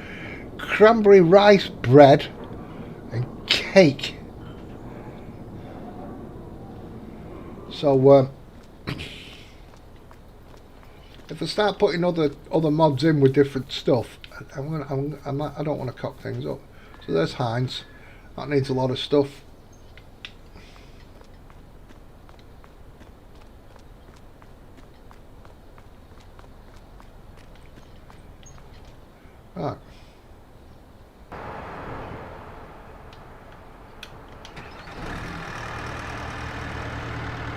cranberry rice bread, and cake. So if I start putting other mobs in with different stuff, I don't want to cock things up. So there's Heinz. That needs a lot of stuff. Right.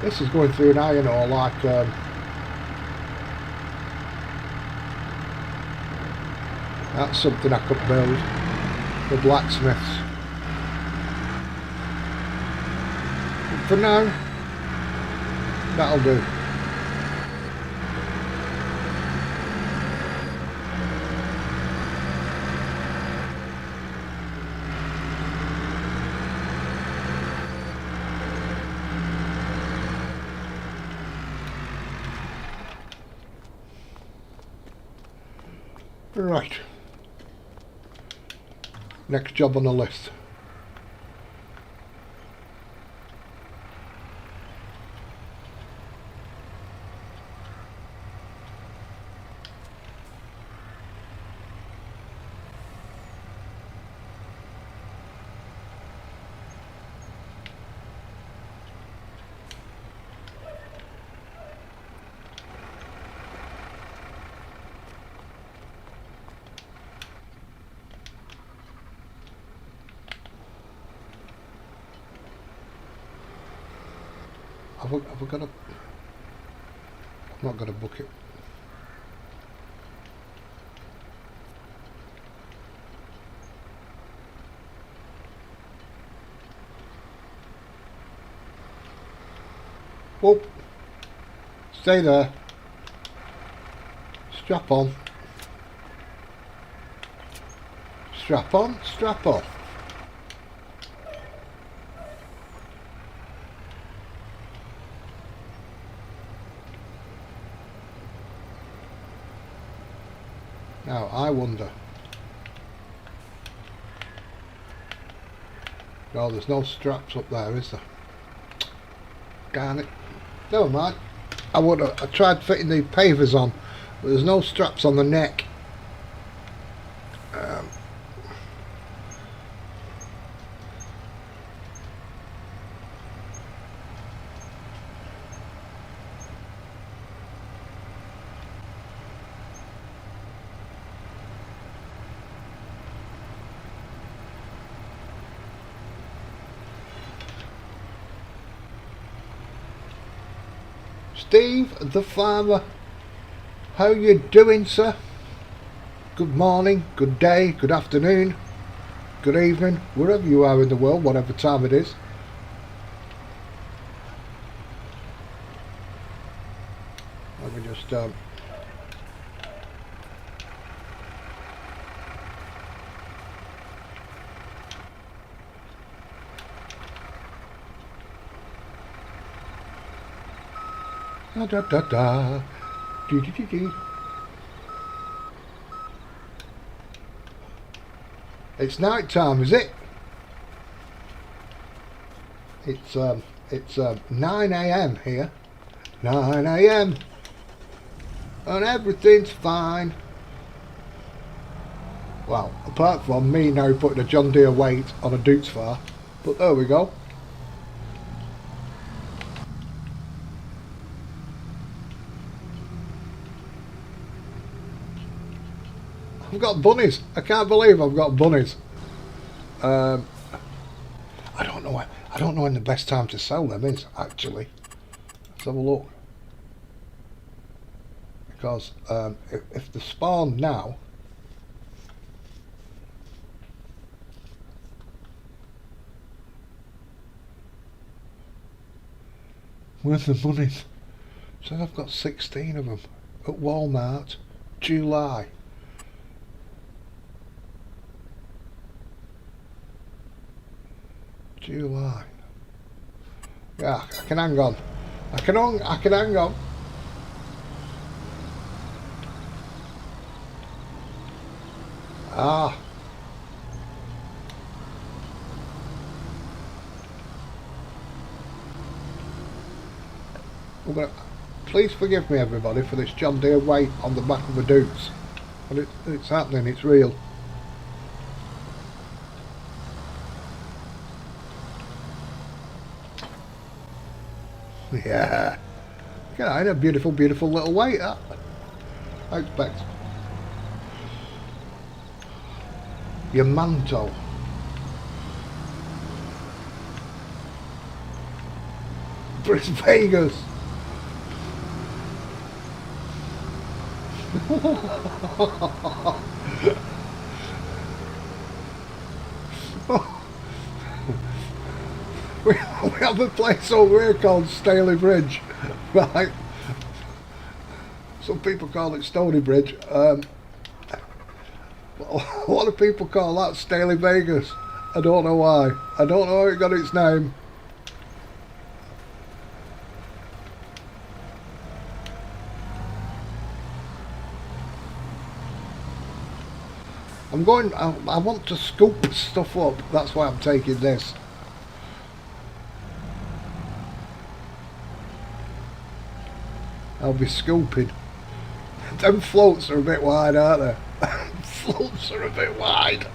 This is going through an iron ore like that's something I could build. The blacksmiths. But for now, that'll do. Right. Next job on the list. Have I got a... I've not got a bucket. Whoop. Stay there. Strap on. Strap on, strap off. Now, I wonder. No, there's no straps up there, is there? Darn it. Never mind. I tried fitting the pavers on, but there's no straps on the neck. Steve the farmer, how you doing, sir? Good morning, good day, good afternoon, good evening, wherever you are in the world, whatever time it is. Let me just da da da da dee dee dee dee. It's night time, is it? It's 9 AM here. 9 AM and everything's fine. Well, apart from me now putting a John Deere weight on a Dukes far, but there we go. I've got bunnies. I can't believe I've got bunnies. I don't know when the best time to sell them is, actually. Let's have a look. Because if they spawn now, where's the bunnies? So I've got 16 of them at Walmart, July. July. Yeah, I can hang on. I can hang on. Ah. Please forgive me, everybody, for this John Deere weight on the back of the Dukes. But it's happening, it's real. Yeah. Yeah, a beautiful, beautiful little weight, that. I expect. Your mantle. Bris Vegas. We have a place over here called Staley Bridge, right? Some people call it Stony Bridge. A lot of people call that Staley Vegas. I don't know why. I don't know how it got its name. I want to scoop stuff up. That's why I'm taking this. I'll be scooping. Them floats are a bit wide, aren't they? Floats are a bit wide.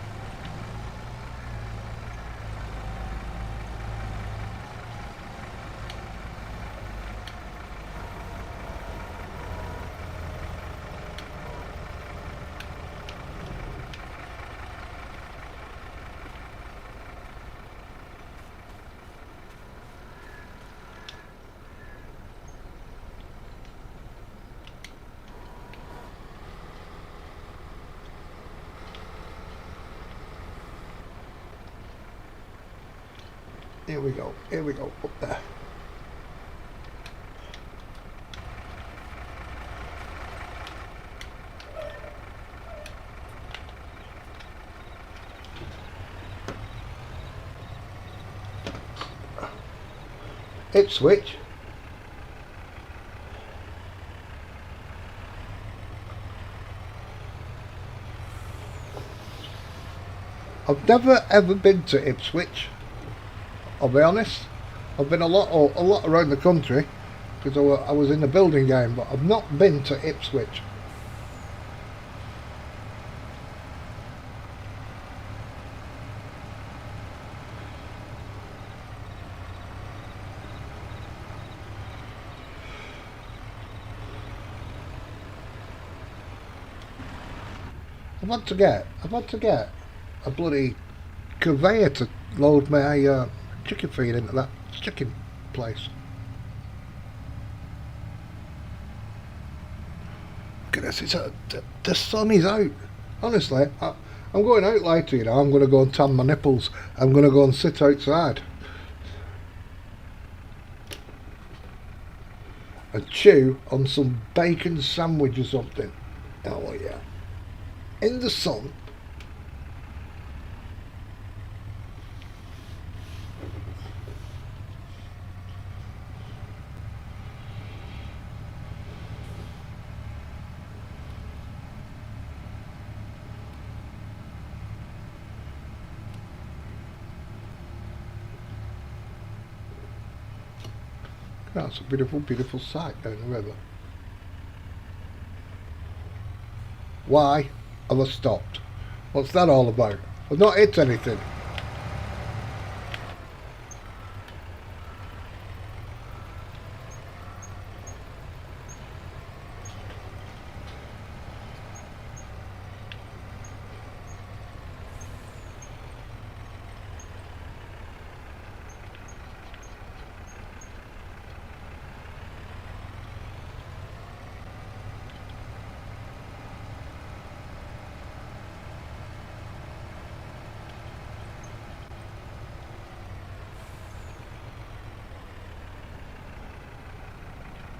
Here we go, up there. Ipswich. I've never ever been to Ipswich. I'll be honest. I've been a lot around the country because I was in the building game, but I've not been to Ipswich. I've had to get a bloody conveyor to load my chicken feed into that chicken place. goodness, the sun is out. Honestly, I'm going out later, you know. I'm going to go and tan my nipples. I'm going to go and sit outside and chew on some bacon sandwich or something. Oh yeah, in the sun. That's a beautiful, beautiful sight down the river. Why have I stopped? What's that all about? I've not hit anything.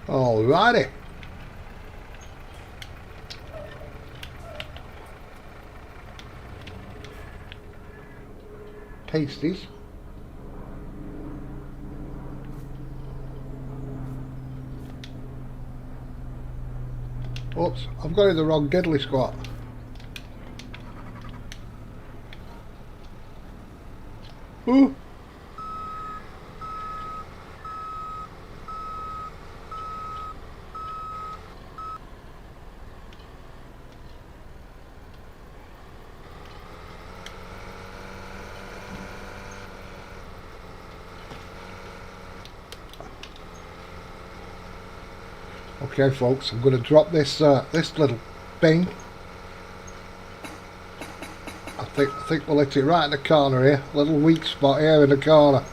Alrighty. Pasties. Oops, I've got in the wrong diddly squat. Ooh. Okay, folks, I'm going to drop this this little thing. I think we'll hit it right in the corner here. Little weak spot here in the corner.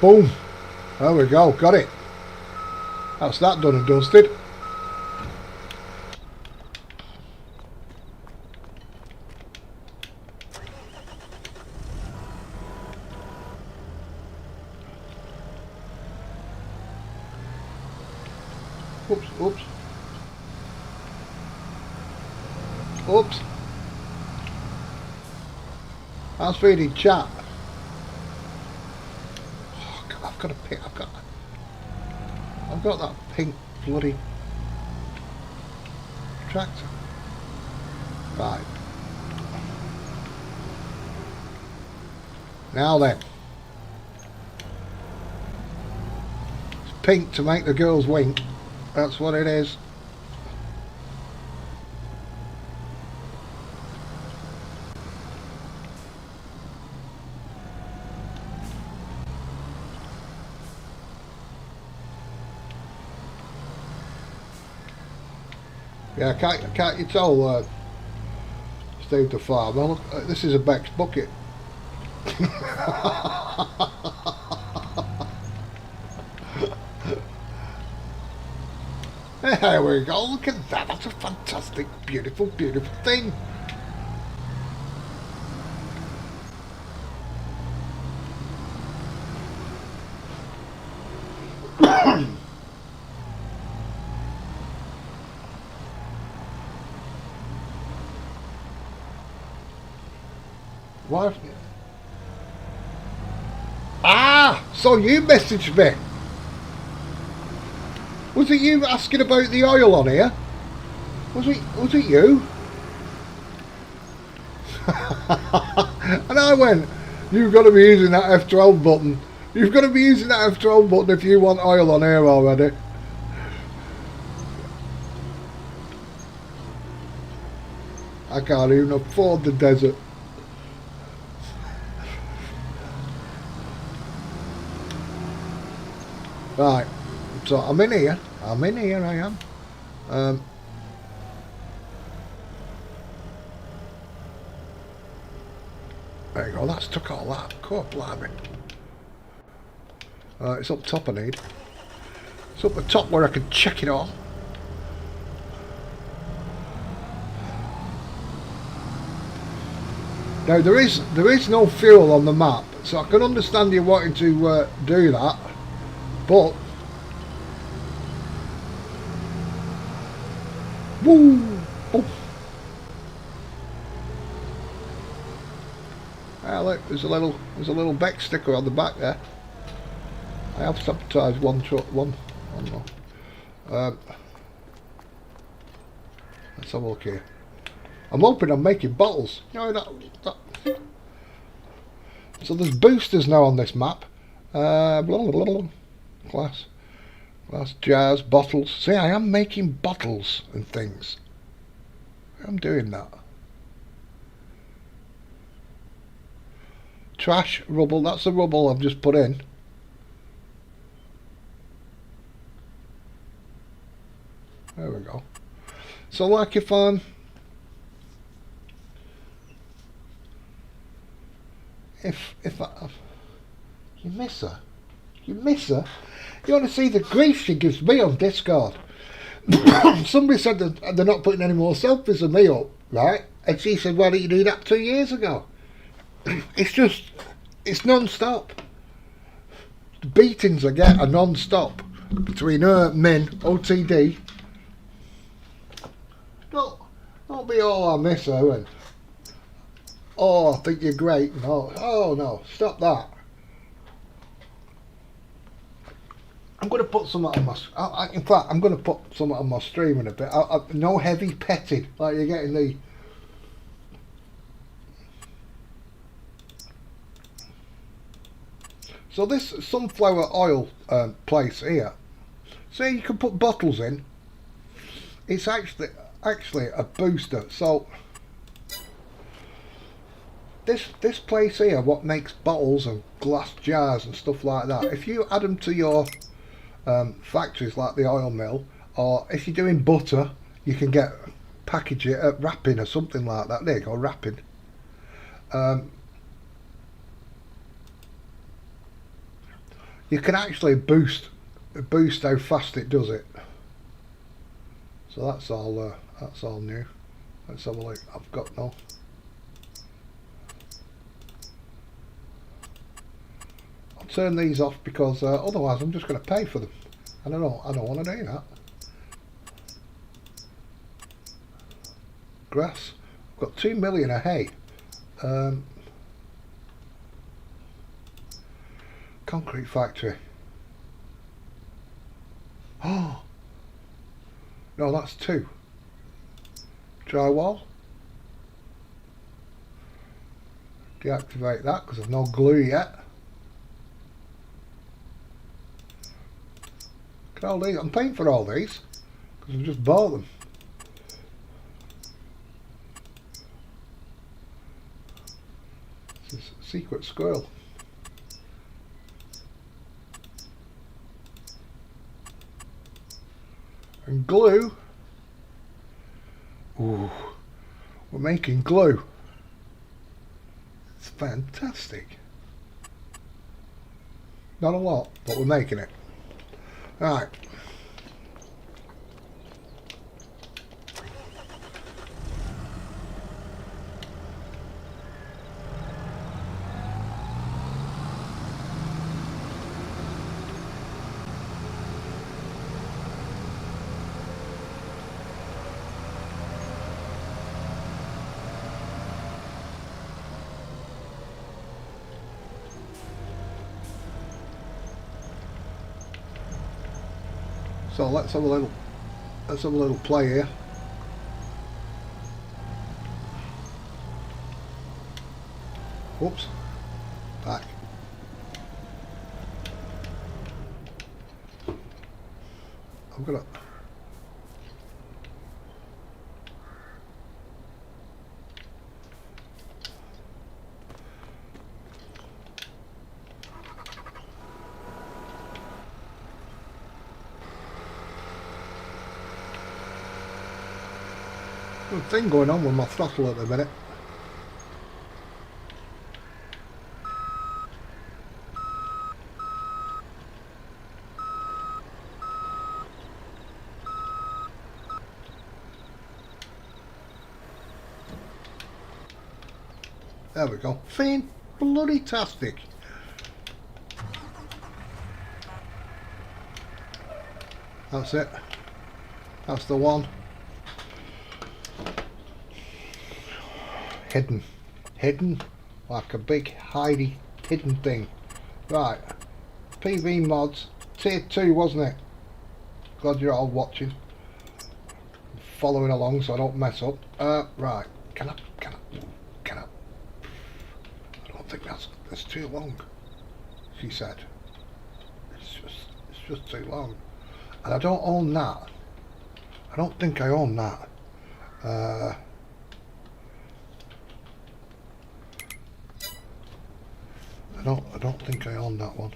Boom. There we go. Got it. That's that done and dusted. Oops, oops. Oops. I was feeding chat. Oh, God, I've got a pink. I've got that pink bloody tractor. Right. Now then. It's pink to make the girls wink. That's what it is. Yeah, can't you tell, Steve the farmer? Look, this is a Beck's bucket. There we go, look at that, that's a fantastic, beautiful, beautiful thing. What? Ah, so you messaged me. Was it you asking about the oil on here? Was it you? And I went, you've got to be using that F12 button. You've got to be using that F12 button if you want oil on here already. I can't even afford the desert. Right, so I'm in here, I am. There you go, that's took all that. God blimey. It's up top I need. It's up the top where I can check it all. Now there is no fuel on the map, so I can understand you wanting to do that, but woo! Oh. Ah, look, there's a little Beck sticker on the back there. I have sabotaged one truck, one more. Let's have a look here. I'm hoping I'm making bottles. No, that. So there's boosters now on this map. Blah, blah, blah, blah. Glass, jars, bottles. See, I am making bottles and things. I'm doing that. Trash, rubble. That's the rubble I've just put in. There we go. So like if I'm if I, you miss her, you want to see the grief she gives me on Discord. Somebody said that they're not putting any more selfies of me up, right? And she said, why didn't you do that 2 years ago? It's non-stop. The beatings I get are non-stop between her, MINN, OTD. Don't be all I miss her and oh, I think you're great. No, oh no, stop that. I'm going to put some on my. In fact, I'm going to put some on my stream in a bit. No heavy petting like you're getting the. So this sunflower oil place here. So you can put bottles in. It's actually a booster. So this place here, what makes bottles and glass jars and stuff like that, if you add them to your factories like the oil mill, or if you're doing butter, you can get package it at wrapping or something like that. There you go, wrapping. You can actually boost how fast it does it. So that's all new. Let's have a look. I've got no. I'll turn these off because otherwise I'm just going to pay for them. I don't want to do that. Grass. I've got 2 million of hay. Concrete factory. Oh no, that's 2. Drywall. Deactivate that because I've no glue yet. Look at all these. I'm paying for all these because I just bought them. This is a secret squirrel. And glue. Ooh, we're making glue. It's fantastic. Not a lot, but we're making it. Right. So let's have a little play here. Whoops. Back. I'm gonna. Good thing going on with my throttle at the minute. There we go. Fin bloody tastic. That's it. That's the one. Hidden. Hidden like a big hidey hidden thing. Right. PV mods. Tier 2, wasn't it? Glad you're all watching. Following along so I don't mess up. Right. Can I? I don't think that's too long. She said. It's just too long. And I don't own that. I don't think I own that. I don't think I own that one.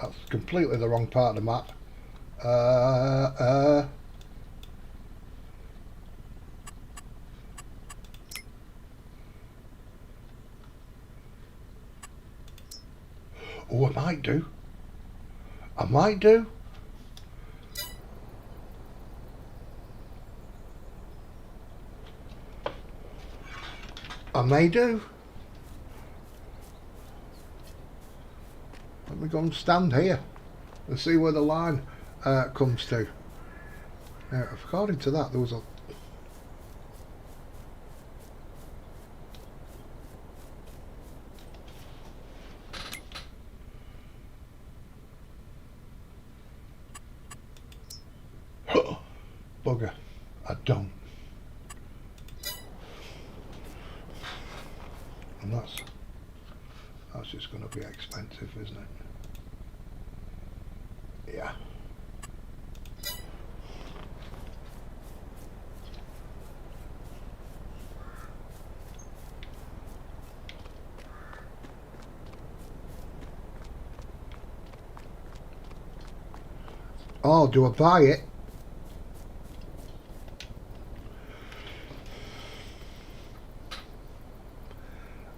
That's completely the wrong part of the map. Oh, I might do. I might do. I may do. Let me go and stand here and see where the line comes to. Now, according to that, there was a... Bugger. I don't. And that's just going to be expensive, isn't it? Yeah. Oh, do I buy it?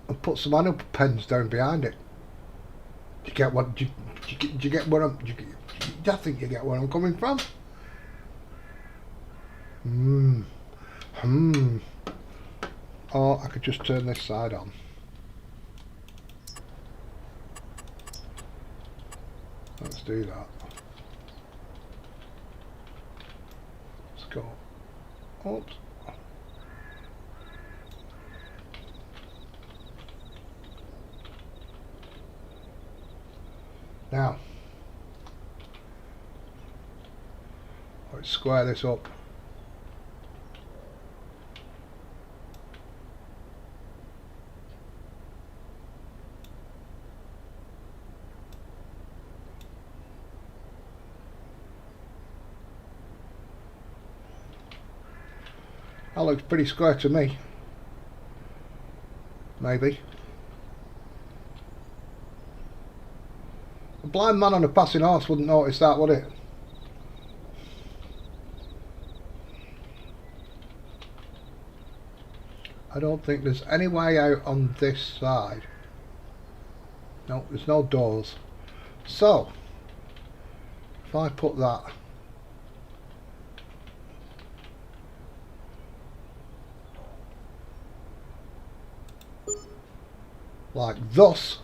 And put some animal pens down behind it. Do you get what? Do you get where I'm? I think you get where I'm coming from. Or I could just turn this side on. Let's do that. Let's go. Oops. Now, let's square this up. That looks pretty square to me. Maybe. A blind man on a passing horse wouldn't notice that, would it? I don't think there's any way out on this side. No, there's no doors. So, if I put that like thus,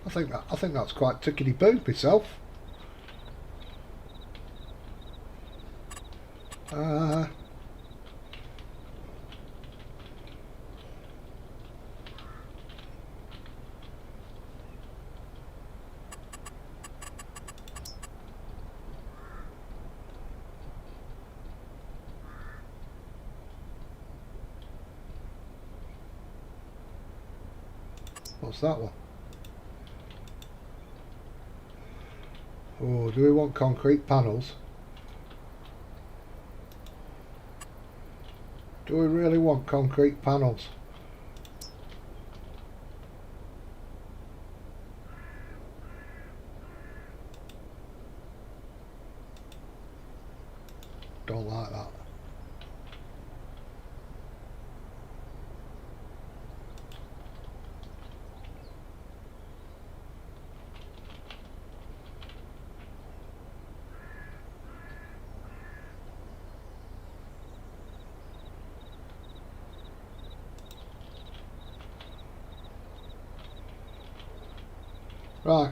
I think that's quite tickety-boo myself. What's that one? Oh, do we want concrete panels? Do we really want concrete panels? Don't like that. Right.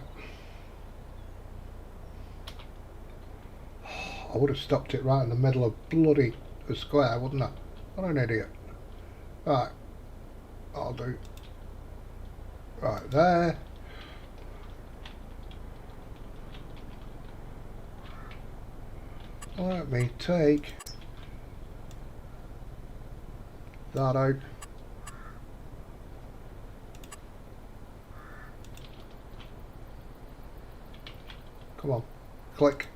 I would have stopped it right in the middle of bloody the square, wouldn't I? What an idiot. Right. I'll do right there. Let me take that out. Come on, click.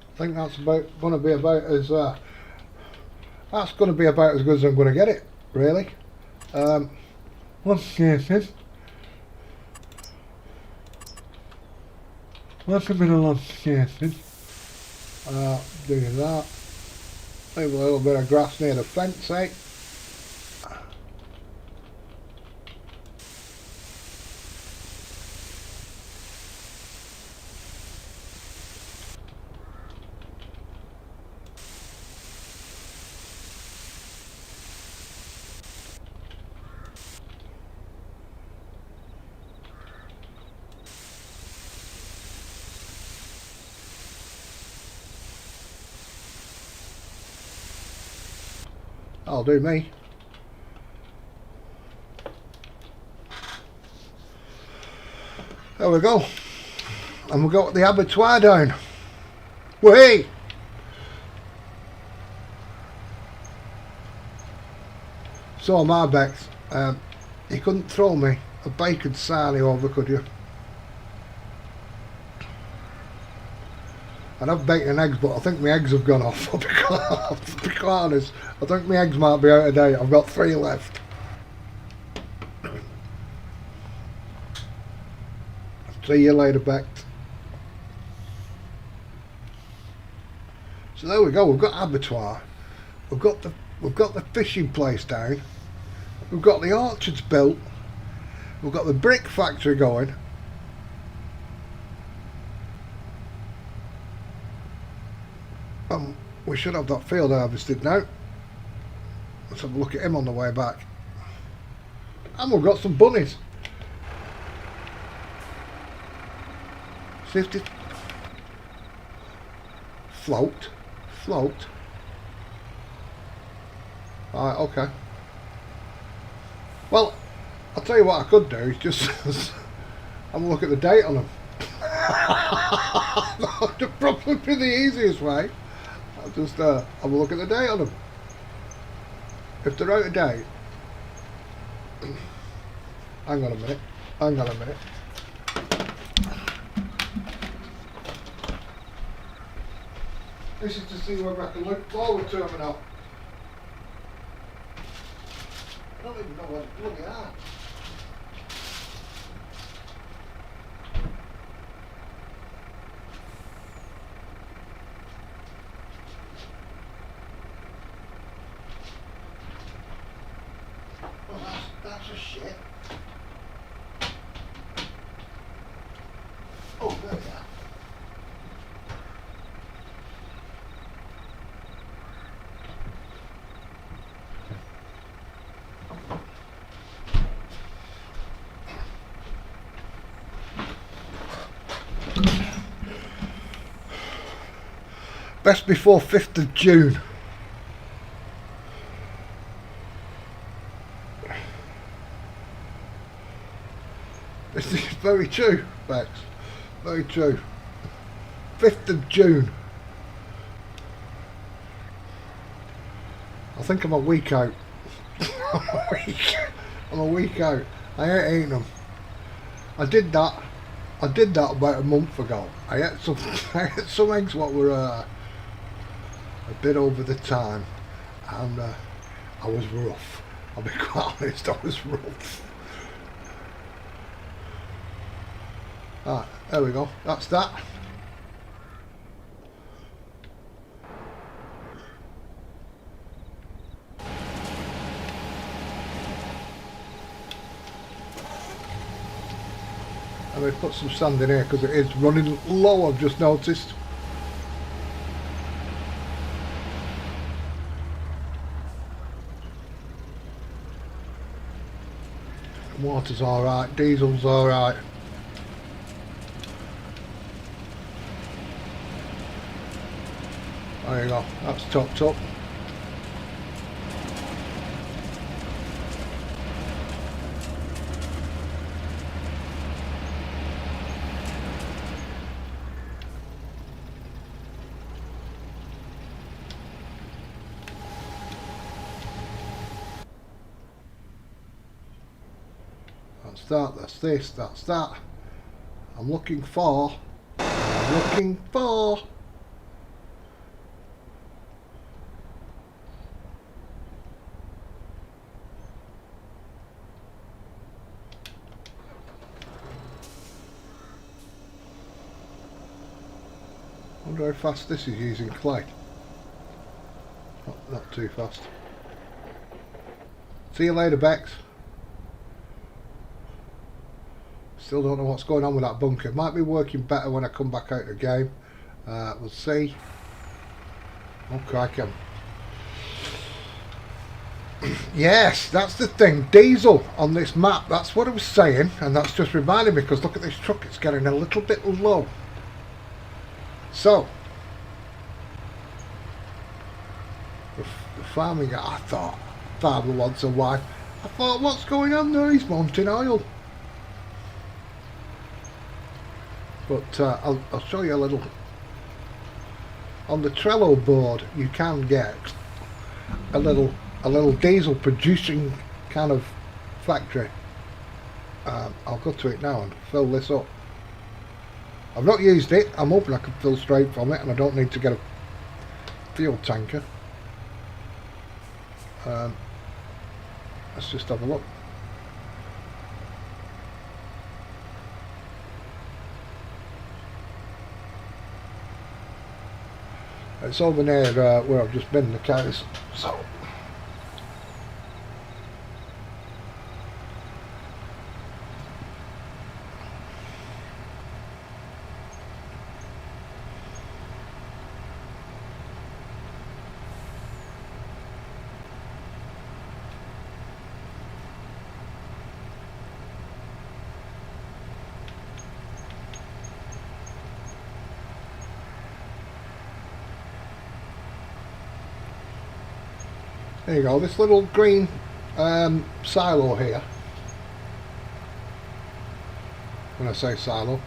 I think that's going to be about as good as I'm going to get it, really. What's this? What's a bit of landscaping? Doing that. Leave a little bit of grass near the fence, eh? That'll do me. There we go. And we've got the abattoir down. Whee! So my Bex, you couldn't throw me a bacon sarnie over, could you? I'd have bacon and eggs, but I think my eggs have gone off. To be quite honest, I think my eggs might be out of date. I've got 3 left. See you later, Bex. So there we go. We've got abattoir. We've got the fishing place down. We've got the orchards built. We've got the brick factory going. We should have that field harvested now. Let's have a look at him on the way back. And we've got some bunnies. 50 float. Alright, okay. Well, I'll tell you what I could do is just have a look at the date on them. That would probably be the easiest way. I'll just have a look at the date on them. If they're out of date, hang on a minute. This is to see whether I can look forward to them or not. I don't even know what they bloody are. Well, that's a shit. Oh, there we are. Best before 5th of June. This is very true, Bex. Very true. 5th of June. I think I'm a week out. I'm a week out. I ain't eating them. I did that about a month ago. I ate some eggs what were a bit over the time, and I was rough. I'll be quite honest, I was rough. Alright, there we go. That's that. And we put some sand in here because it is running low, I've just noticed. Water's alright, diesel's alright. There you go, that's topped up. That's that, that's this, that's that. I'm looking for. I wonder how fast this is using clay. Not too fast. See you later, Bex. Still don't know what's going on with that bunker. It might be working better when I come back out of the game. We'll see. Oh, crikey. Yes, that's the thing. Diesel on this map. That's what I was saying. And that's just reminding me, because look at this truck. It's getting a little bit low. So, the farming guy, I thought, father wants a wife. I thought, what's going on there? He's mounting oil. But I'll show you a little. On the Trello board, you can get a little diesel producing kind of factory. I'll go to it now and fill this up. I've not used it. I'm hoping I can fill straight from it, and I don't need to get a fuel tanker. Let's just have a look. It's over near where I've just been, the cows. So there you go, this little green silo here. When I say silo,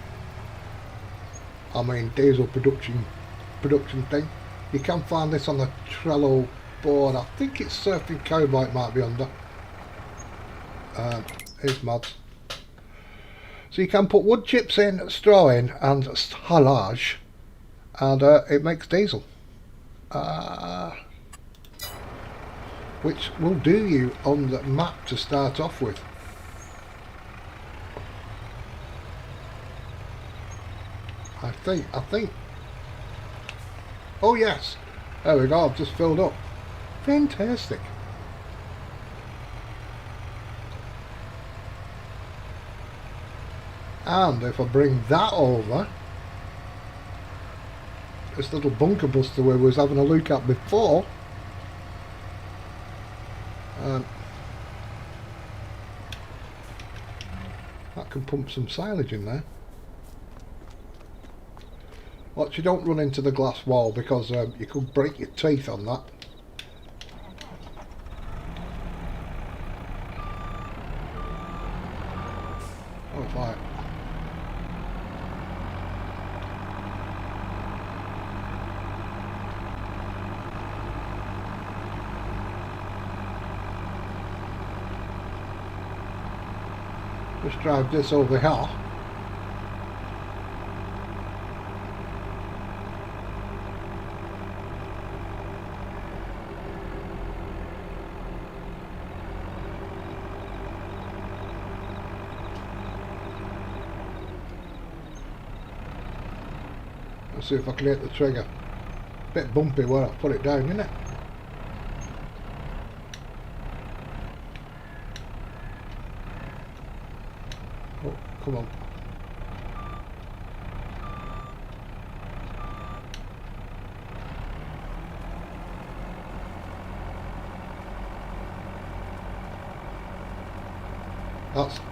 I mean diesel production thing. You can find this on the Trello board. I think it's Surfing Cowboy it might be under. Here's mods. So you can put wood chips in, straw in, and halage, and it makes diesel. Which will do you on the map to start off with. I think. Oh yes, there we go. I've just filled up. Fantastic. And if I bring that over, this little bunker buster where we was having a look at before. That can pump some silage in there. Watch you don't run into the glass wall, because you could break your teeth on that. Oh, if fight. Just drive this over here. Let's see if I can hit the trigger. Bit bumpy where I put it down, isn't it? Oh, come on.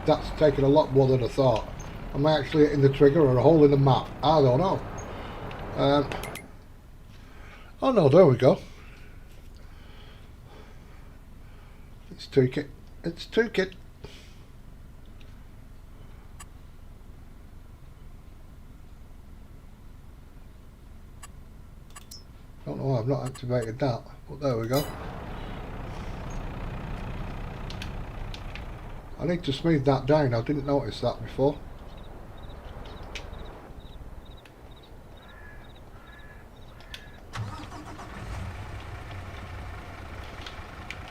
That's taken a lot more than I thought. Am I actually hitting the trigger or a hole in the map? I don't know. Oh no, there we go. It's took it. It's took it. Don't know why I've not activated that, but there we go. I need to smooth that down. I didn't notice that before.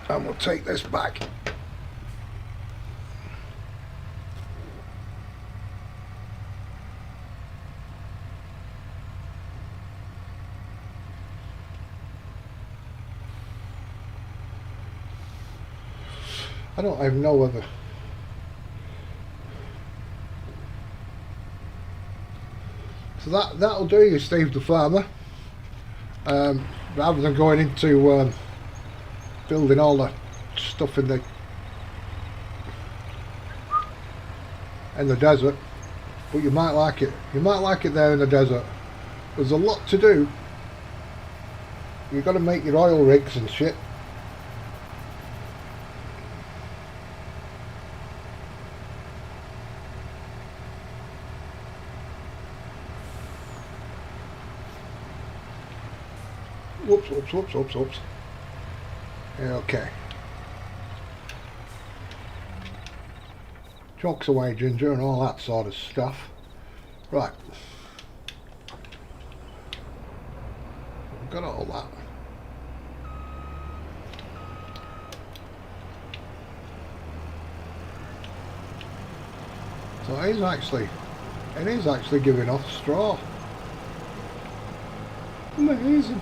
And we'll take this back. I don't even know whether... So that'll do you, Steve the Farmer. Rather than going into building all the stuff in the desert, but you might like it. You might like it there in the desert. There's a lot to do. You've got to make your oil rigs and shit. Whoops, whoops, whoops, whoops, whoops. Okay. Chokes away, Ginger, and all that sort of stuff. Right. I've got all that. So it is actually giving off straw. Amazing.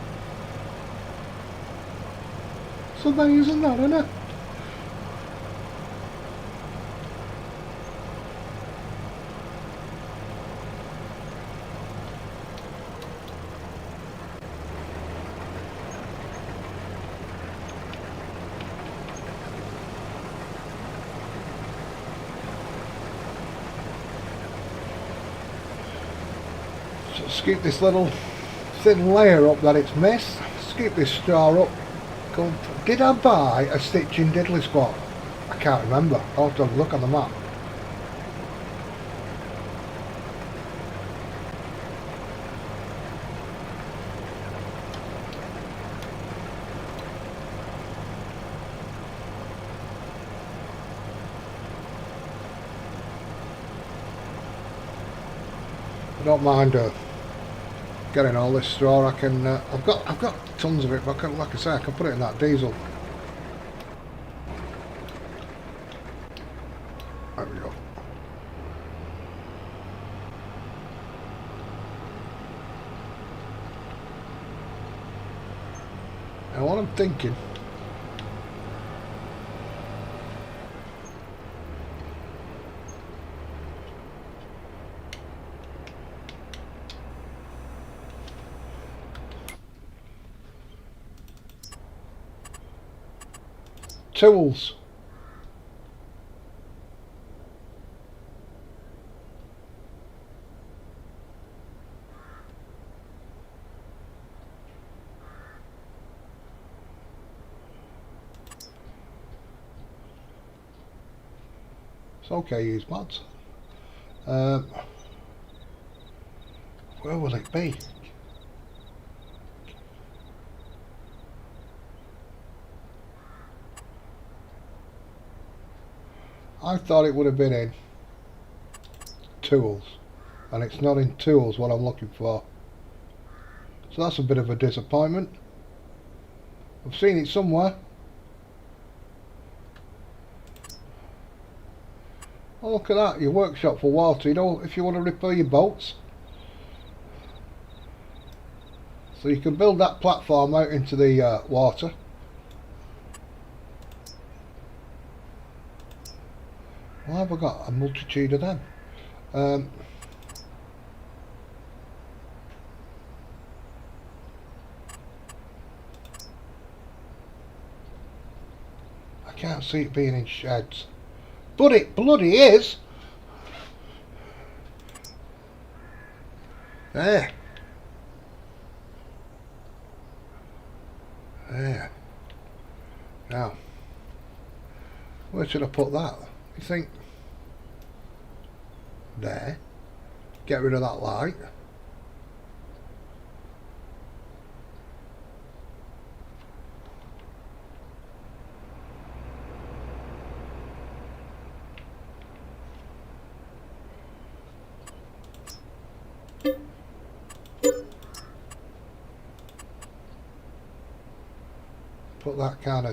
It's amazing, that, isn't it? So scoop this little thin layer up that it's missed. Scoop this straw up. Did I buy a stitching diddly squat? I can't remember. I'll have to have a look on the map. I don't mind getting all this straw. I can. I've got tons of it, but like I say, I can put it in that diesel. There we go. And what I'm thinking. Tools. It's okay, use mods. Where will it be? I thought it would have been in tools, and it's not in tools what I'm looking for. So that's a bit of a disappointment. I've seen it somewhere. Oh, look at that, your workshop for water, you know, if you want to repair your boats. So you can build that platform out into the water. Why have I got a multitude of them? I can't see it being in sheds. But it bloody is! There. There. Now, where should I put that? You think? There. Get rid of that light. Put that kind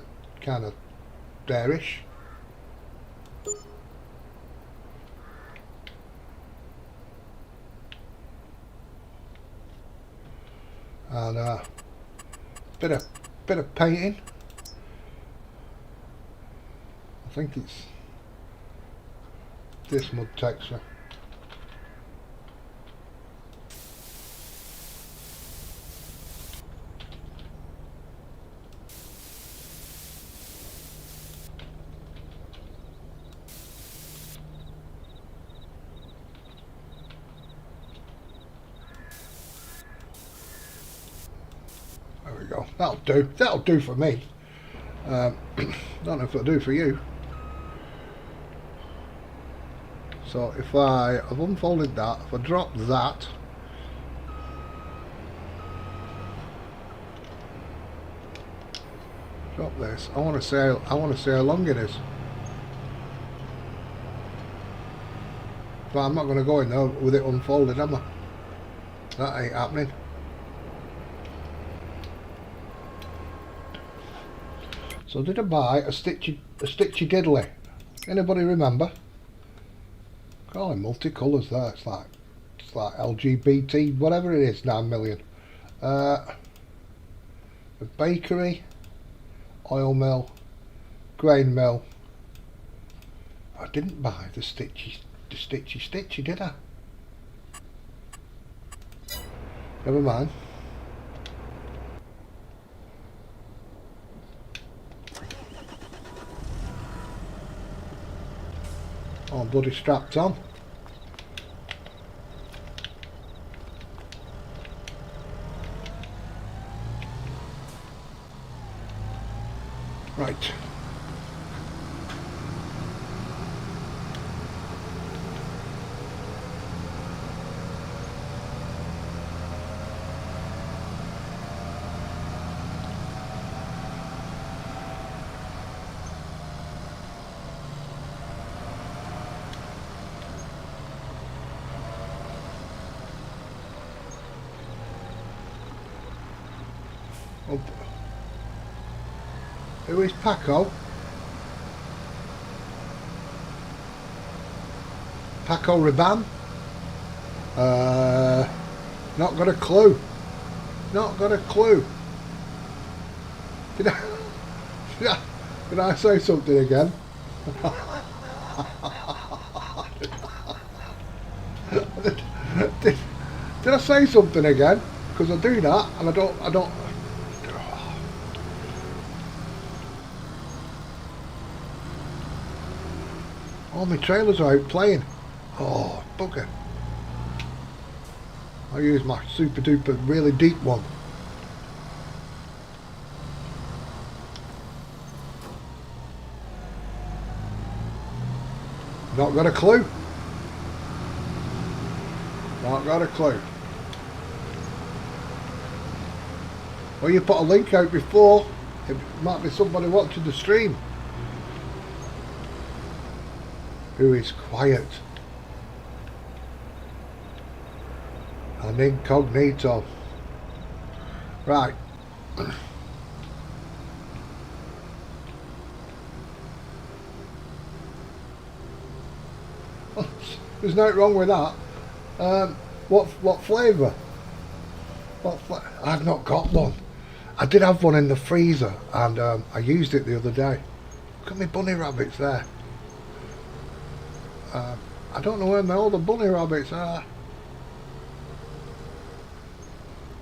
of there-ish. And bit of painting. I think it's this mud texture. There we go. That'll do. That'll do for me. Don't know if it'll do for you. So if I've unfolded that, if I drop that, drop this. I want to see how long it is. But I'm not going to go in there with it unfolded, am I? That ain't happening. So did I buy a stitchy diddly? Anybody remember? Call them multicolours there. It's like LGBT, whatever it is, 9 million. A bakery, oil mill, grain mill. I didn't buy the stitchy, did I? Never mind. Oh, I'm bloody strapped on. Right. Oh. Who is Paco? Paco Rabanne? Not got a clue. Not got a clue. Did I say something again? Did I say something again? Because I do that and I don't. All my trailers are out playing. Oh, bugger. I use my super duper really deep one. Not got a clue. Not got a clue. Well, you put a link out before. It might be somebody watching the stream who is quiet and incognito. Right. There's nothing wrong with that. What flavour? I've not got one. I did have one in the freezer, and I used it the other day. Look at my bunny rabbits there. I don't know where all the bunny rabbits are.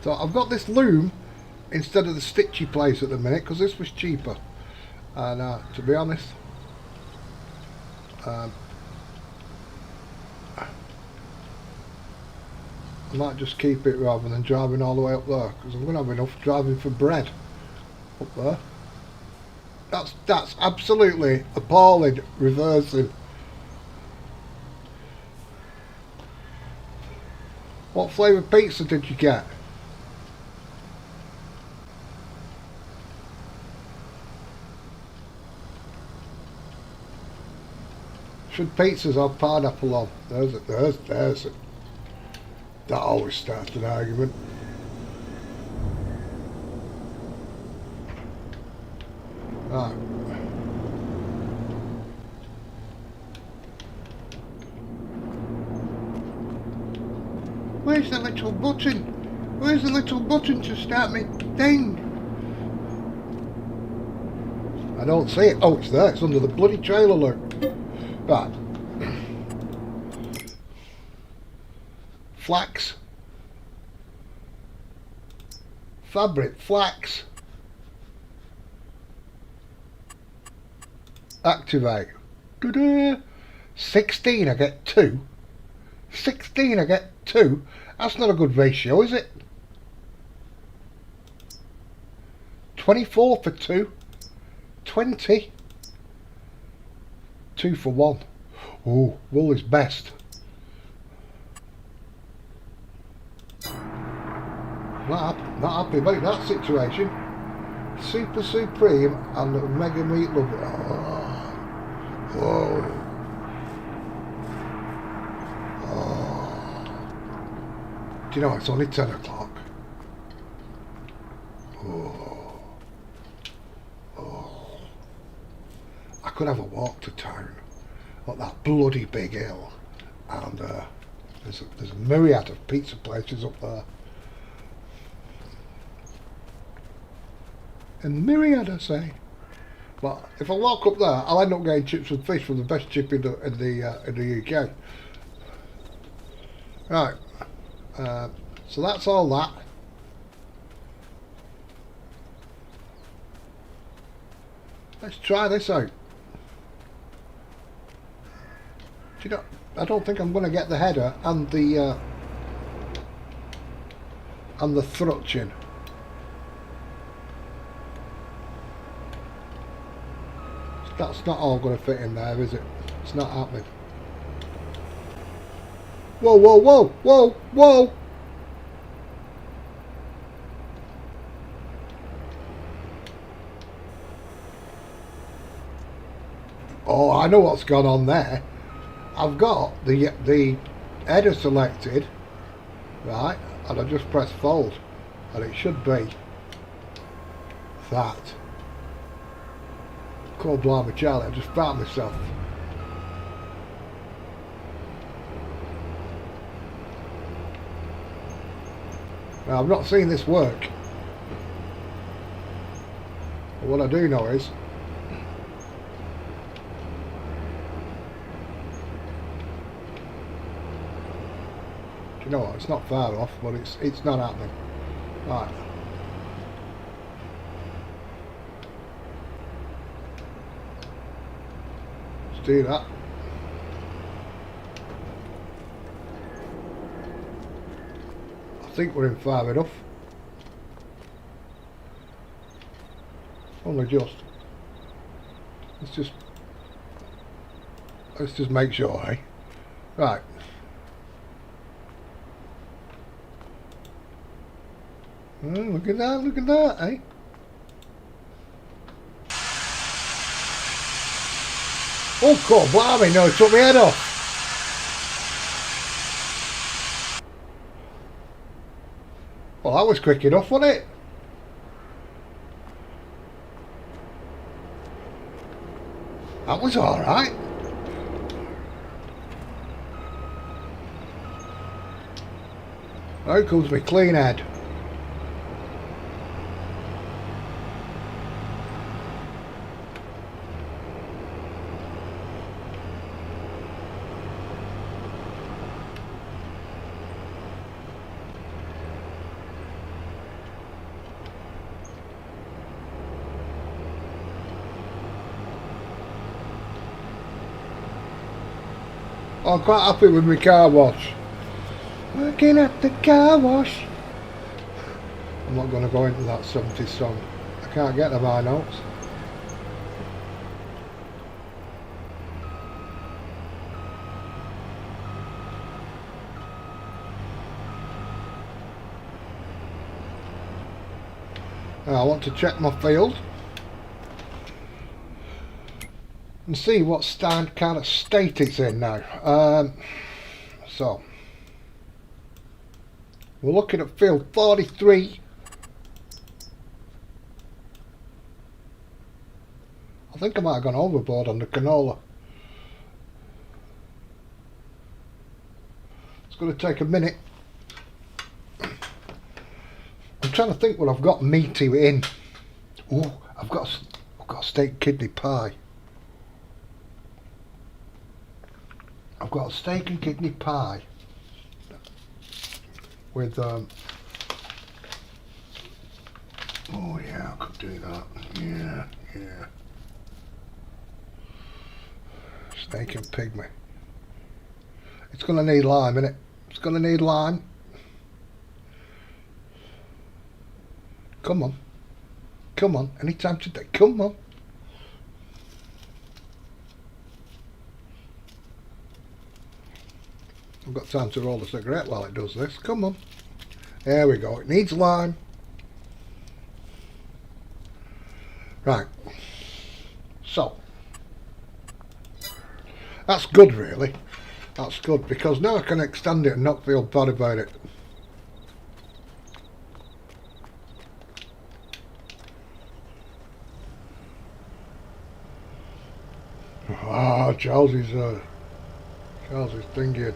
So I've got this loom instead of the stitchy place at the minute, because this was cheaper. And to be honest, I might just keep it rather than driving all the way up there, because I'm going to have enough driving for bread up there. That's absolutely appalling reversing. What flavour pizza did you get? Should pizzas have pineapple on? There's it. That always starts an argument. Right. Where's the little button? Where's the little button to start me thing? I don't see it. Oh, it's there. It's under the bloody trailer loop. Right. Flax. Fabric. Flax. Activate. Ta-da! 16 I get 2. 16 I get 2. That's not a good ratio, is it? 24 for 2. 20. 2 for 1. Oh, wool is best. Not happy about that situation. Super Supreme and Mega Meat Lover. Oh. Oh. Oh. Do you know, it's only 10 o'clock. Oh. Oh. I could have a walk to town up that bloody big hill, and there's a myriad of pizza places up there. A myriad, I say. But if I walk up there, I'll end up getting chips and fish from the best chip in the UK. Right. So that's all that. Let's try this out. Do you know, I don't think I'm going to get the header and the thrutch in. That's not all going to fit in there, is it? It's not happening. Whoa, whoa, whoa, whoa, whoa! Oh, I know what's gone on there. I've got the header selected, right, and I just press fold, and it should be that. Cold blimey Charlie, I just found myself. Now, I've not seen this work, but what I do know is you know what, it's not far off, but it's not happening. Right. Let's do that. I think we're in far enough. Only just. Let's just make sure, eh? Right. Oh, look at that, eh? Oh, God, blimey, no, it took my head off. Well, that was quick enough, wasn't it? That was alright. There comes my clean head. I'm quite happy with my car wash. Working at the car wash. I'm not going to go into that 70s song. I can't get to my notes. Now I want to check my field and see what kind of state it's in now. So we're looking at field 43. I think I might have gone overboard on the canola. It's going to take a minute. I'm trying to think what I've got meaty in. Oh, I've got a steak kidney pie. I've got a steak and kidney pie with oh yeah, I could do that. Yeah. Steak and pygmy. It's gonna need lime, innit? It's gonna need lime. Come on. Come on. Anytime today. Come on. I've got time to roll a cigarette while it does this. Come on. There we go. It needs lime. Right. So. That's good, really. That's good, because now I can extend it and not feel bad about it. Ah, Chelsea's thinking.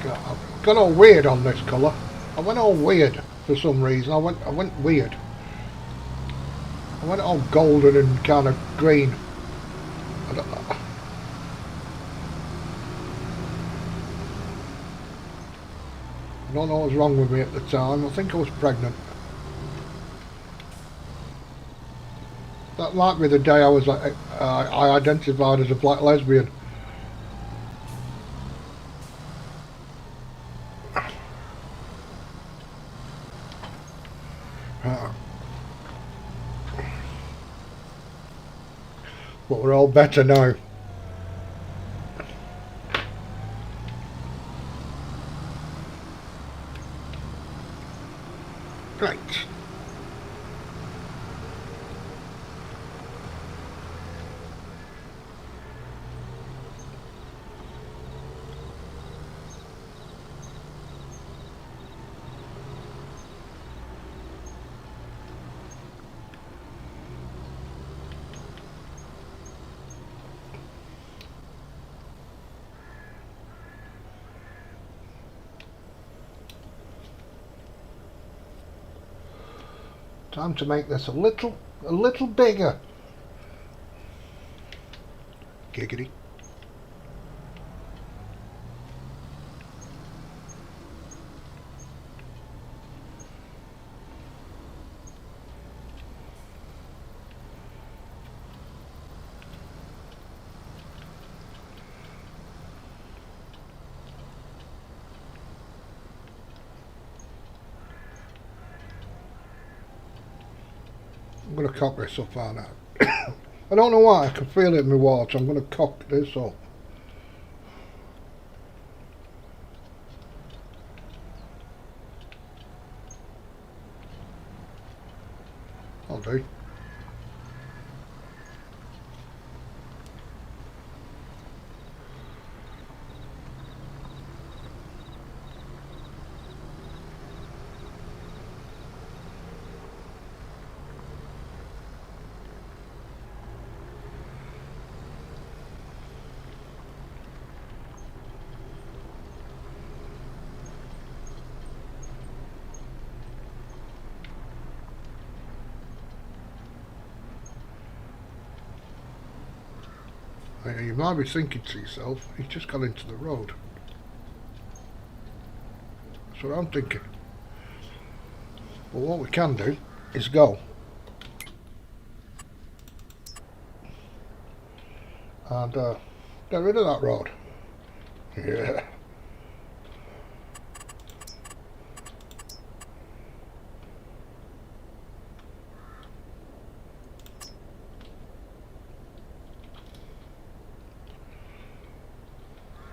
I've got all weird on this colour. I went all weird for some reason. I went weird. I went all golden and kind of green. I don't know what was wrong with me at the time. I think I was pregnant. That might be the day I was I identified as a black lesbian. But we're all better now. Right. Time to make this a little bigger. Giggity. I'm going to cock this up right now. I don't know why, I can feel it in my water. I'm going to cock this up. You might be thinking to yourself, he's just gone into the road. That's what I'm thinking. But what we can do is go and get rid of that road. Yeah.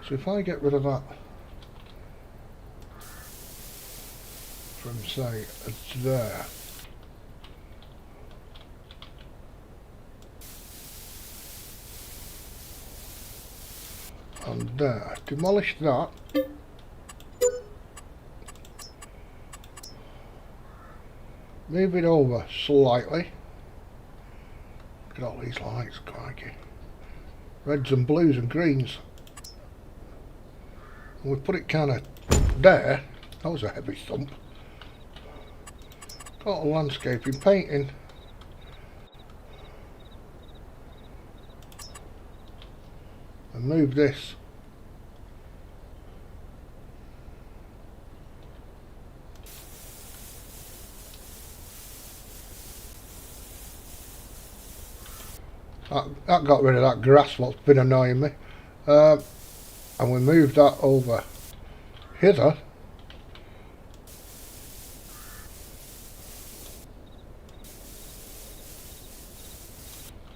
So if I get rid of that from, say, there, and there, demolish that, move it over slightly. Look at all these lights, crikey. Reds and blues and greens. And we put it kind of there. That was a heavy thump. Total landscaping painting. And move this. That got rid of that grass what's been annoying me. And we moved that over hither.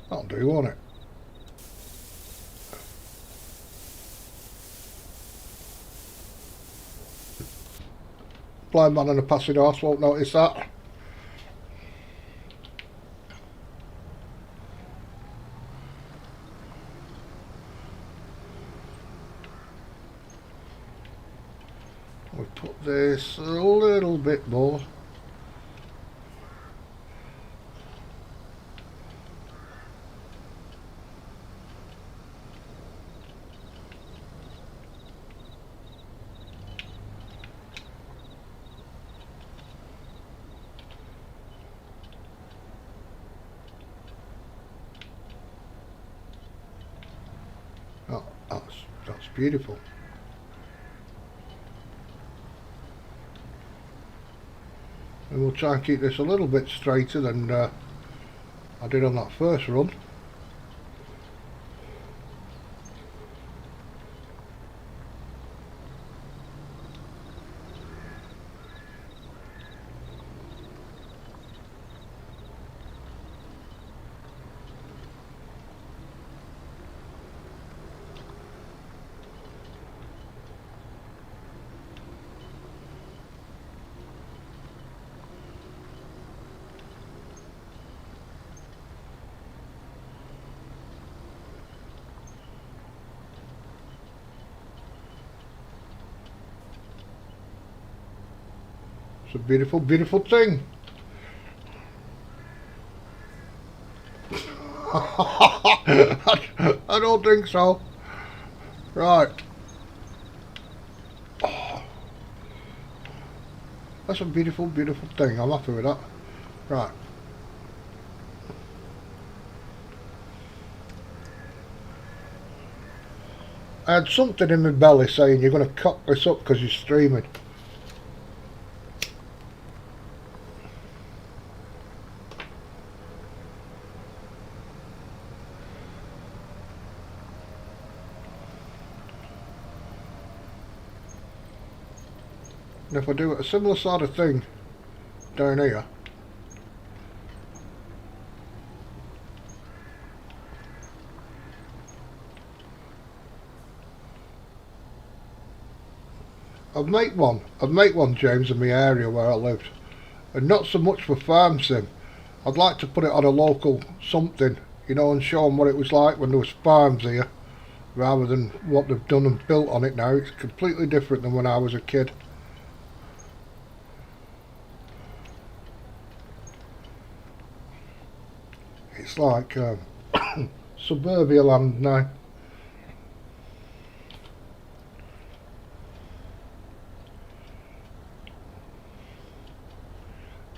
That'll do, won't it? Blind man and a passing horse won't notice that. We put this a little bit more. Oh, that's beautiful. And we'll try and keep this a little bit straighter than I did on that first run. It's a beautiful, beautiful thing. I don't think so. Right. Oh, that's a beautiful, beautiful thing. I'm happy with that. Right. I had something in my belly saying you're going to cock this up because you're streaming. And if I do a similar sort of thing down here, I'd make one, James, in my area where I lived, and not so much for farm sim. I'd like to put it on a local something, you know, and show them what it was like when there was farms here, rather than what they've done and built on it now. It's completely different than when I was a kid. It's like suburbia land now.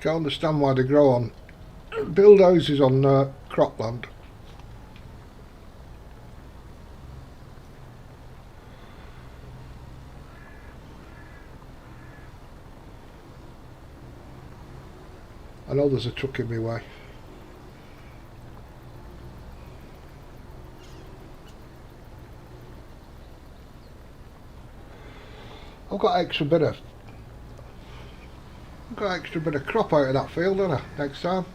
Can't understand why they build houses on cropland. I know there's a truck in my way. I've got extra bit of crop out of that field, haven't I, next time?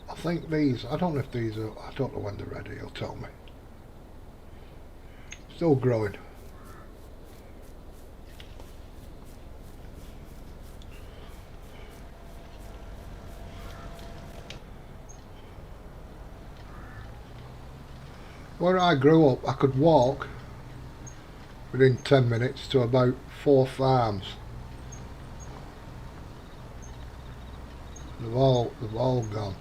I think these, I don't know if these are, I don't know when they're ready, he'll tell me. Still growing. Where I grew up, I could walk within 10 minutes to about 4 farms. They've all gone.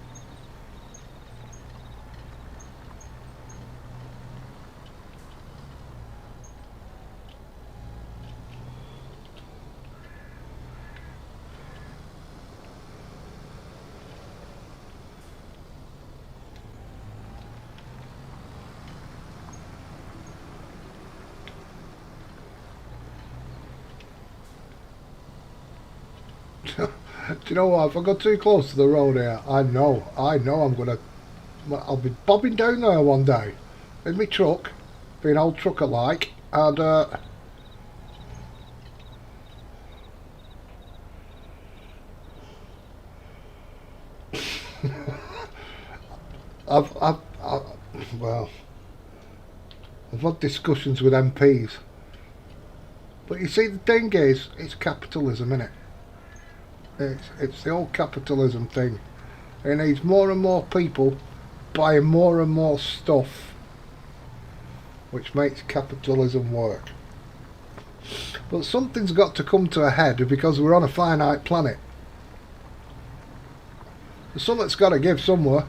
Do you know what? If I go too close to the road here, I know I'll be bobbing down there one day in my truck, being old trucker like, and well, I've had discussions with MPs, but you see, the thing is, it's capitalism, innit? It's the old capitalism thing. It needs more and more people buying more and more stuff, which makes capitalism work. But something's got to come to a head because we're on a finite planet. Something's got to give somewhere.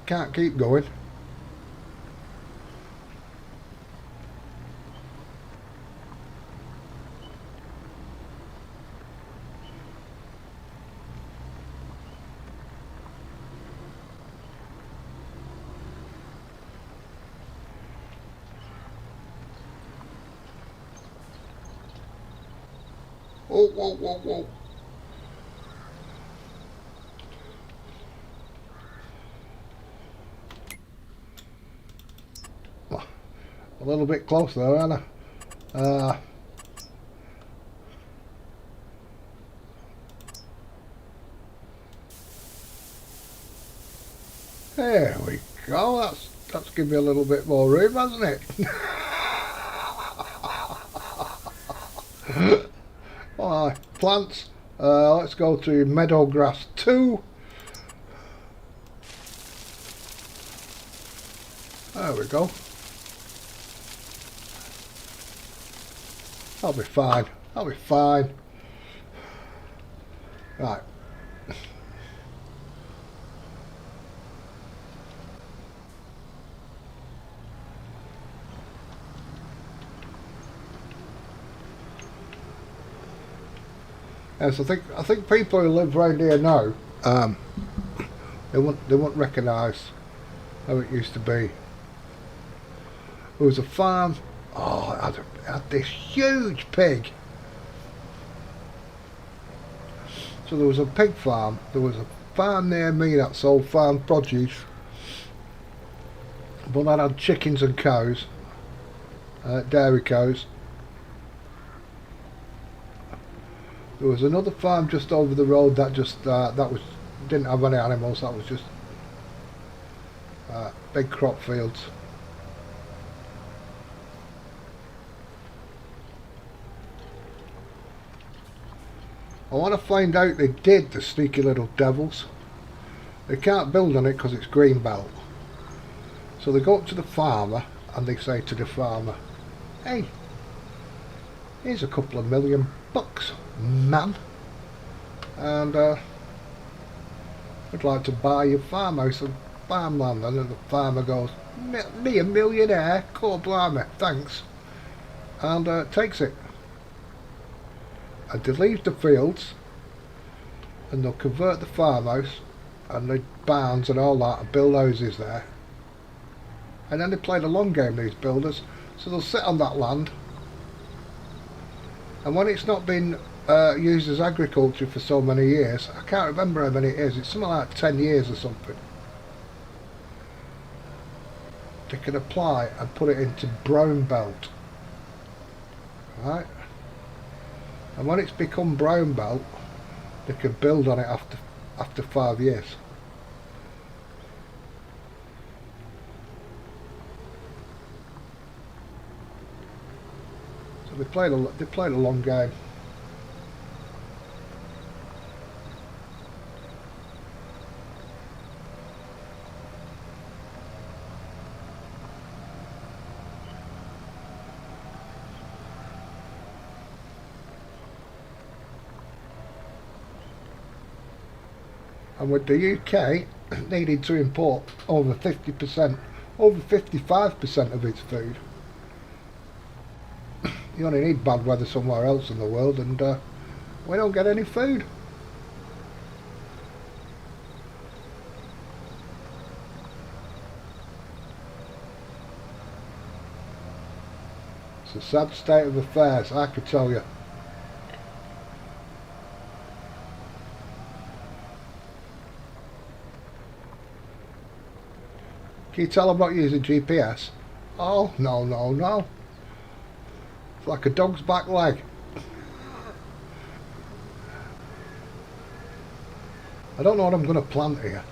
Can't keep going. Oh, whoa, whoa, whoa. A little bit close there, aren't I? There we go. That's given me a little bit more room, hasn't it? Alright, plants. Let's go to meadow grass 2. There we go. I'll be fine. I'll be fine. Right. Yes, I think people who live around here now, they won't recognise how it used to be. There was a farm. Oh, it had this huge pig. So there was a pig farm. There was a farm near me that sold farm produce, but that had chickens and cows, dairy cows. There was another farm just over the road that just didn't have any animals. That was just big crop fields. I want to find out they did, the sneaky little devils. They can't build on it because it's green belt. So they go up to the farmer and they say to the farmer, hey here's a couple of $1,000,000, man, and I'd like to buy your farmhouse and farmland. And then the farmer goes, me a millionaire? Cool, blimey, thanks. And takes it. And they leave the fields, and they'll convert the farmhouse and the barns and all that and build houses there. And then they play the long game, these builders. So they'll sit on that land, and when it's not been used as agriculture for so many years, I can't remember how many it is, it's something like 10 years or something, they can apply and put it into brown belt, right? And when it's become brown belt, they can build on it after 5 years. So they played a long game. And with the UK needing to import over 50%, over 55% of its food, you only need bad weather somewhere else in the world, and we don't get any food. It's a sad state of affairs, I could tell you. Can you tell I'm not using GPS? Oh, no, no, no. It's like a dog's back leg. I don't know what I'm going to plant here.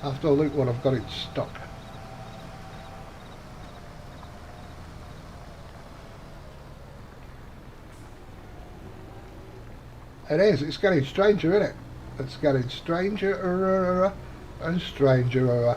I have to look what I've got in stock. It is, it's getting stranger, isn't it? It's getting stranger and stranger.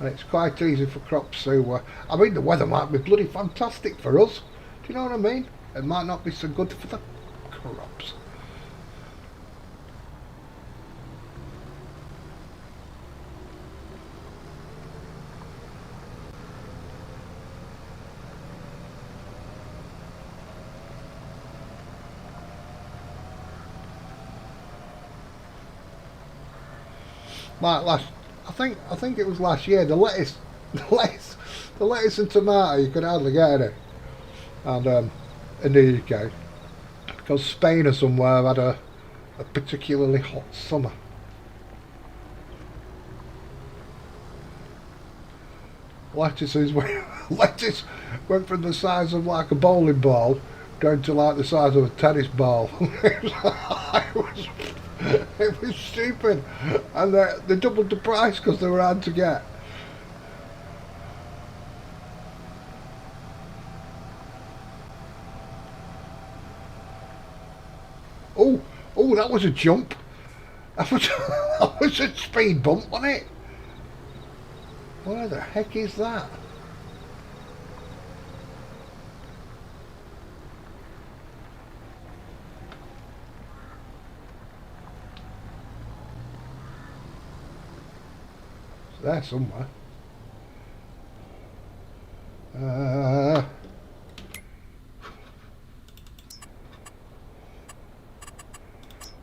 And it's quite easy for crops to, I mean, the weather might be bloody fantastic for us. Do you know what I mean? It might not be so good for the crops. Like I think it was last year, the lettuce and tomato, you could hardly get it, and in the UK, because Spain or somewhere had a particularly hot summer. Lettuce went from the size of like a bowling ball down to like the size of a tennis ball. It was stupid, and they doubled the price because they were hard to get. Oh, that was a jump. That was a speed bump, wasn't it? Where the heck is that? It's there somewhere.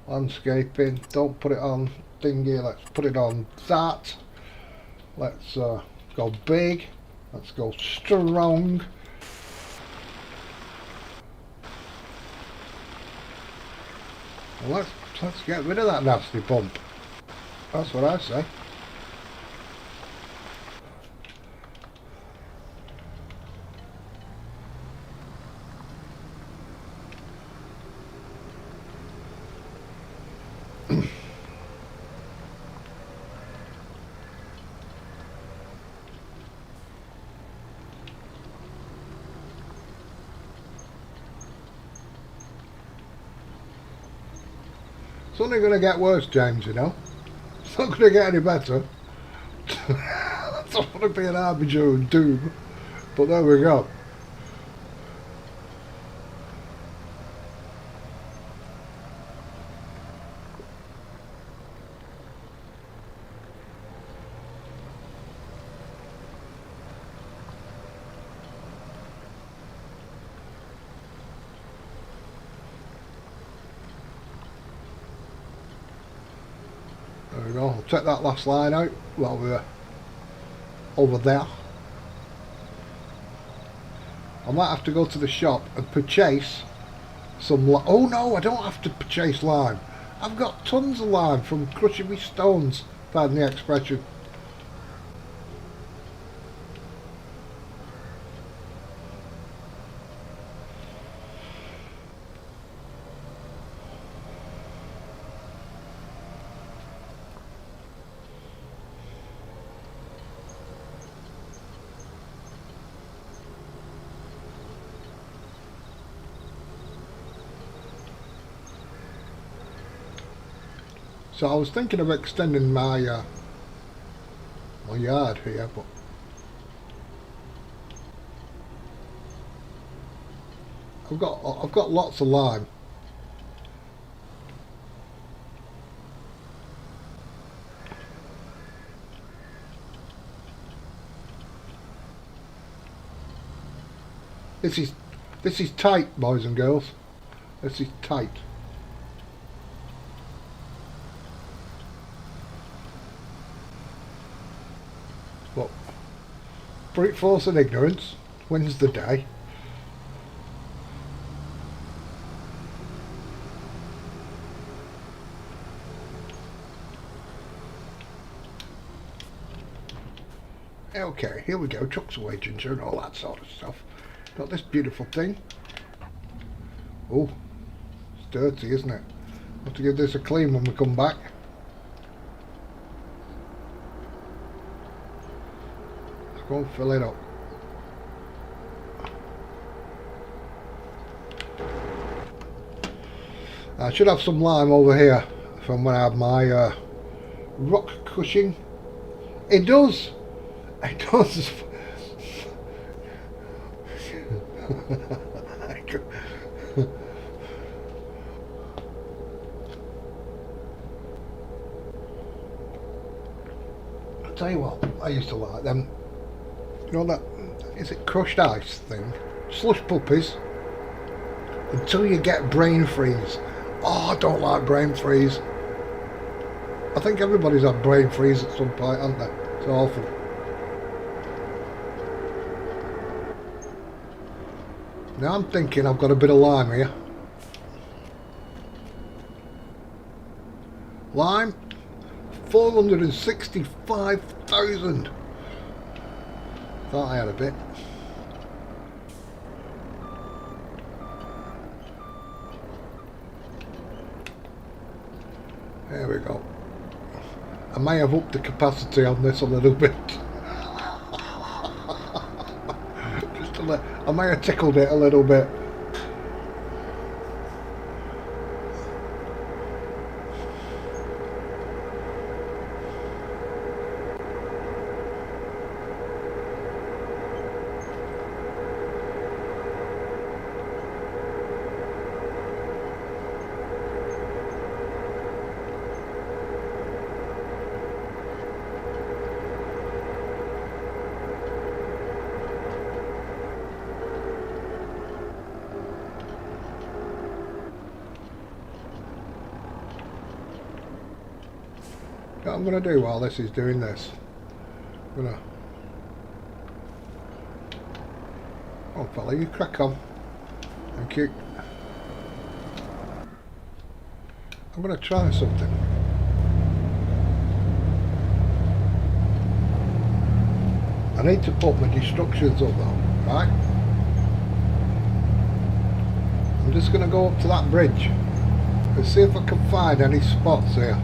Landscaping, don't put it on thingy, let's put it on that. Let's go big, let's go strong. Well, let's get rid of that nasty bump. That's what I say. It's only going to get worse, James, you know. It's not going to get any better. I don't want to be an harbinger of doom, but there we go. There we go. I'll take that last line out while we're over there. I might have to go to the shop and purchase some oh no, I don't have to purchase lime. I've got tons of lime from crushing me stones, pardon the expression. So I was thinking of extending my my yard here, but I've got lots of lime. This is tight, boys and girls. This is tight. But brute force and ignorance wins the day. Okay, here we go. Trucks away, ginger, and all that sort of stuff. Got this beautiful thing. Oh, it's dirty, isn't it? Have to give this a clean when we come back. Go and fill it up. I should have some lime over here from when I have my rock crushing. It does. It does. I'll tell you what, I used to like them. You know that, is it crushed ice thing? Slush puppies. Until you get brain freeze. Oh, I don't like brain freeze. I think everybody's had brain freeze at some point, haven't they? It's awful. Now I'm thinking I've got a bit of lime here. Lime, 465,000. Thought I had a bit. There we go. I may have upped the capacity on this a little bit. Just I may have tickled it a little bit. What I'm going to do while this is doing this, I'm going to... Oh fella, you crack on. Thank you. I'm going to try something. I need to put my destructions up though, right? I'm just going to go up to that bridge and see if I can find any spots here.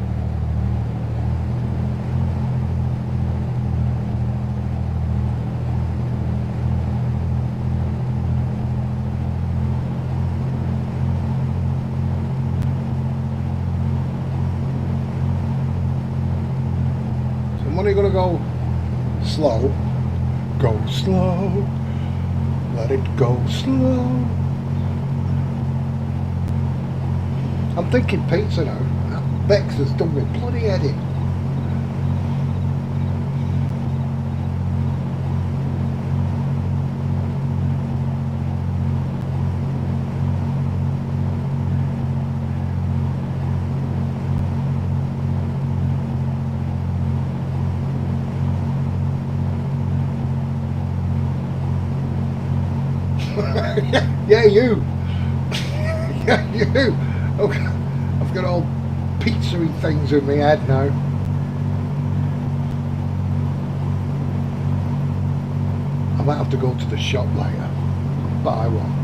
slow. Go slow. Let it go slow. I'm thinking pizza now. That Bex has done me bloody head in. Yeah, you. Yeah, you. Okay. I've got all pizza-y things in my head now. I might have to go to the shop later, buy one.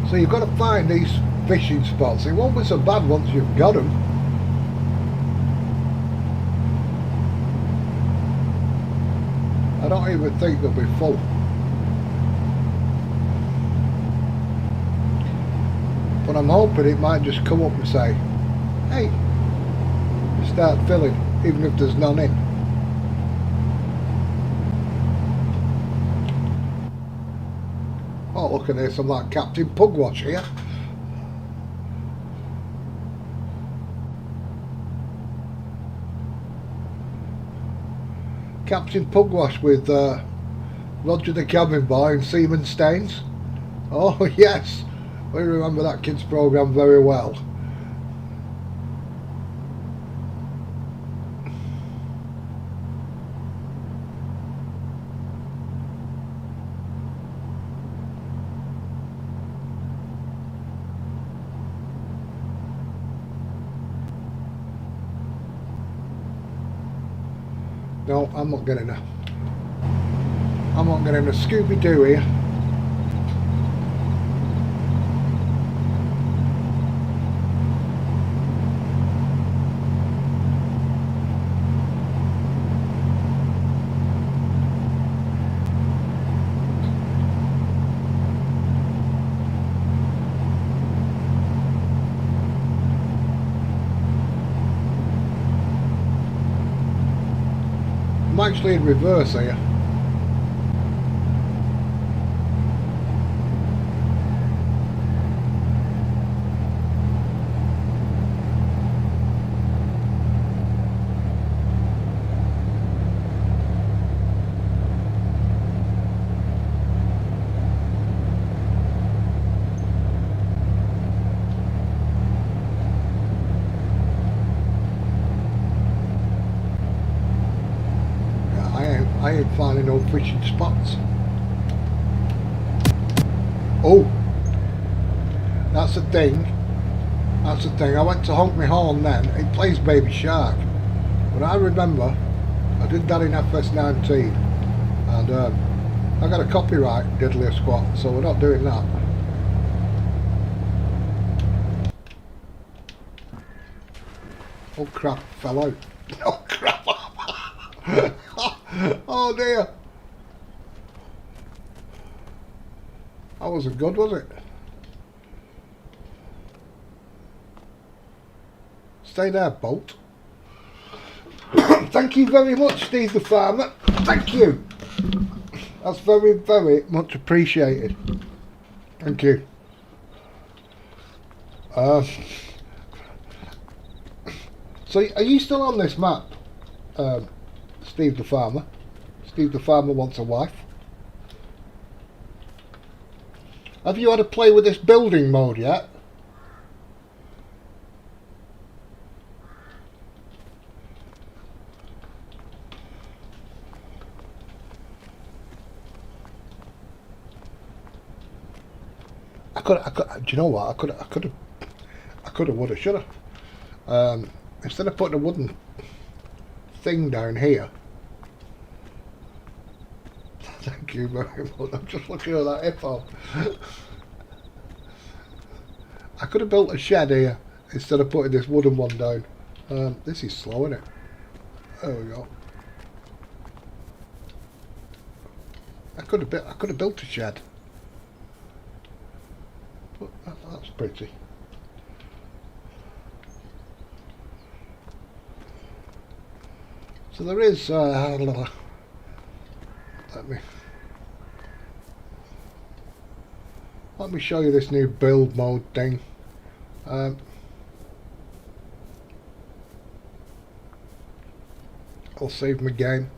So you've got to find these fishing spots. It won't be so bad once you've got them. I don't even think they'll be full. But I'm hoping it might just come up and say, hey, start filling, even if there's none in. Oh, look at this, I'm like Captain Pugwash here. Captain Pugwash with Roger the Cabin Boy and Seaman Staines. Oh yes, we remember that kids programme very well. No, I'm not getting a Scooby-Doo here. I'm actually in reverse here. I ain't finding no fishing spots. Oh, that's the thing. That's the thing. I went to honk my horn then. It plays Baby Shark. But I remember I did that in FS19. And I got a copyright diddly squat, so we're not doing that. Oh crap, fell out. Oh crap. Oh dear. That wasn't good, was it? Stay there, boat. Thank you very much, Steve the Farmer. Thank you. That's very, very much appreciated. Thank you. So, are you still on this map, Steve the Farmer? Steve the Farmer wants a wife. Have you had a play with this building mode yet? I could. Do you know what? I could have, would have, should have. Instead of putting a wooden thing down here, Thank you very much. I'm just looking at that hippo. I could have built a shed here instead of putting this wooden one down. This is slow, isn't it? There we go. I could have built a shed. But that's pretty. So there is let me show you this new build mode thing. I'll save my game.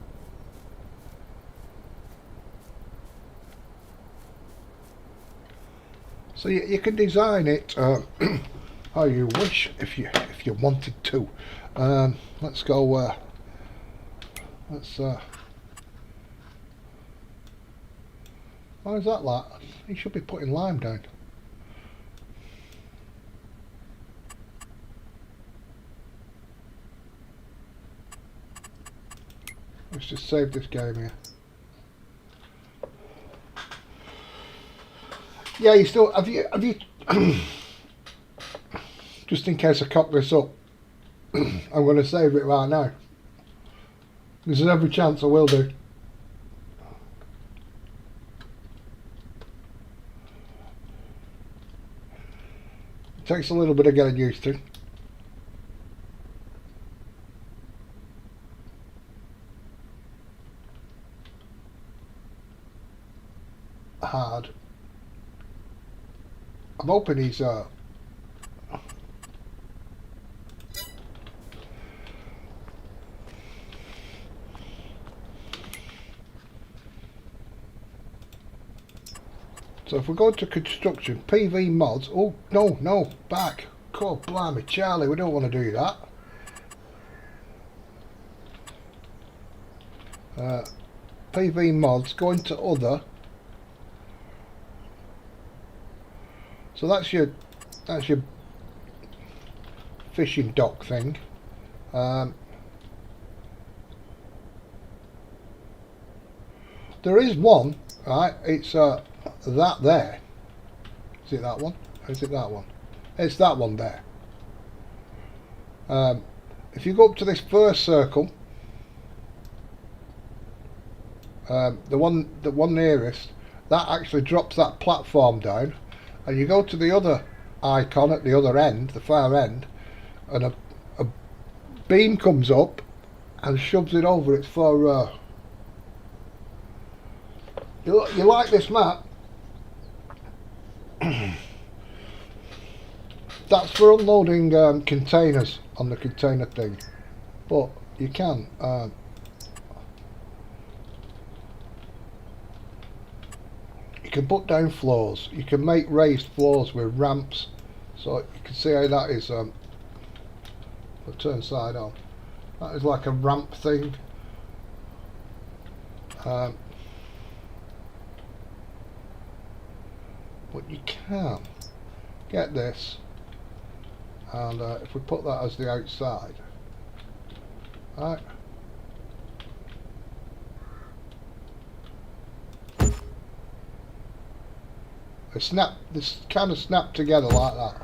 So you can design it how you wish if you wanted to. Let's go. Let's. Why is that like? You should be putting lime down. Let's just save this game here. Yeah, you still have you just in case I cock this up, I'm going to save it right now. There's every chance I will do. It takes a little bit of getting used to. Hard. I'm hoping he's so if we go to construction, PV mods, oh no, back. God blimey, Charlie, we don't want to do that. PV mods, go into other. So that's your fishing dock thing. There is one, right? It's that there. Is it that one? Or is it that one? It's that one there. If you go up to this first circle, the one nearest, that actually drops that platform down. And you go to the other icon at the other end, the far end, and a beam comes up and shoves it over. It's for you like this map? That's for unloading containers on the container thing, but you can put down floors. You can make raised floors with ramps, so you can see how that is. I'll turn side on. That is like a ramp thing. But you can get this, and if we put that as the outside, right. This kind of snap together like that.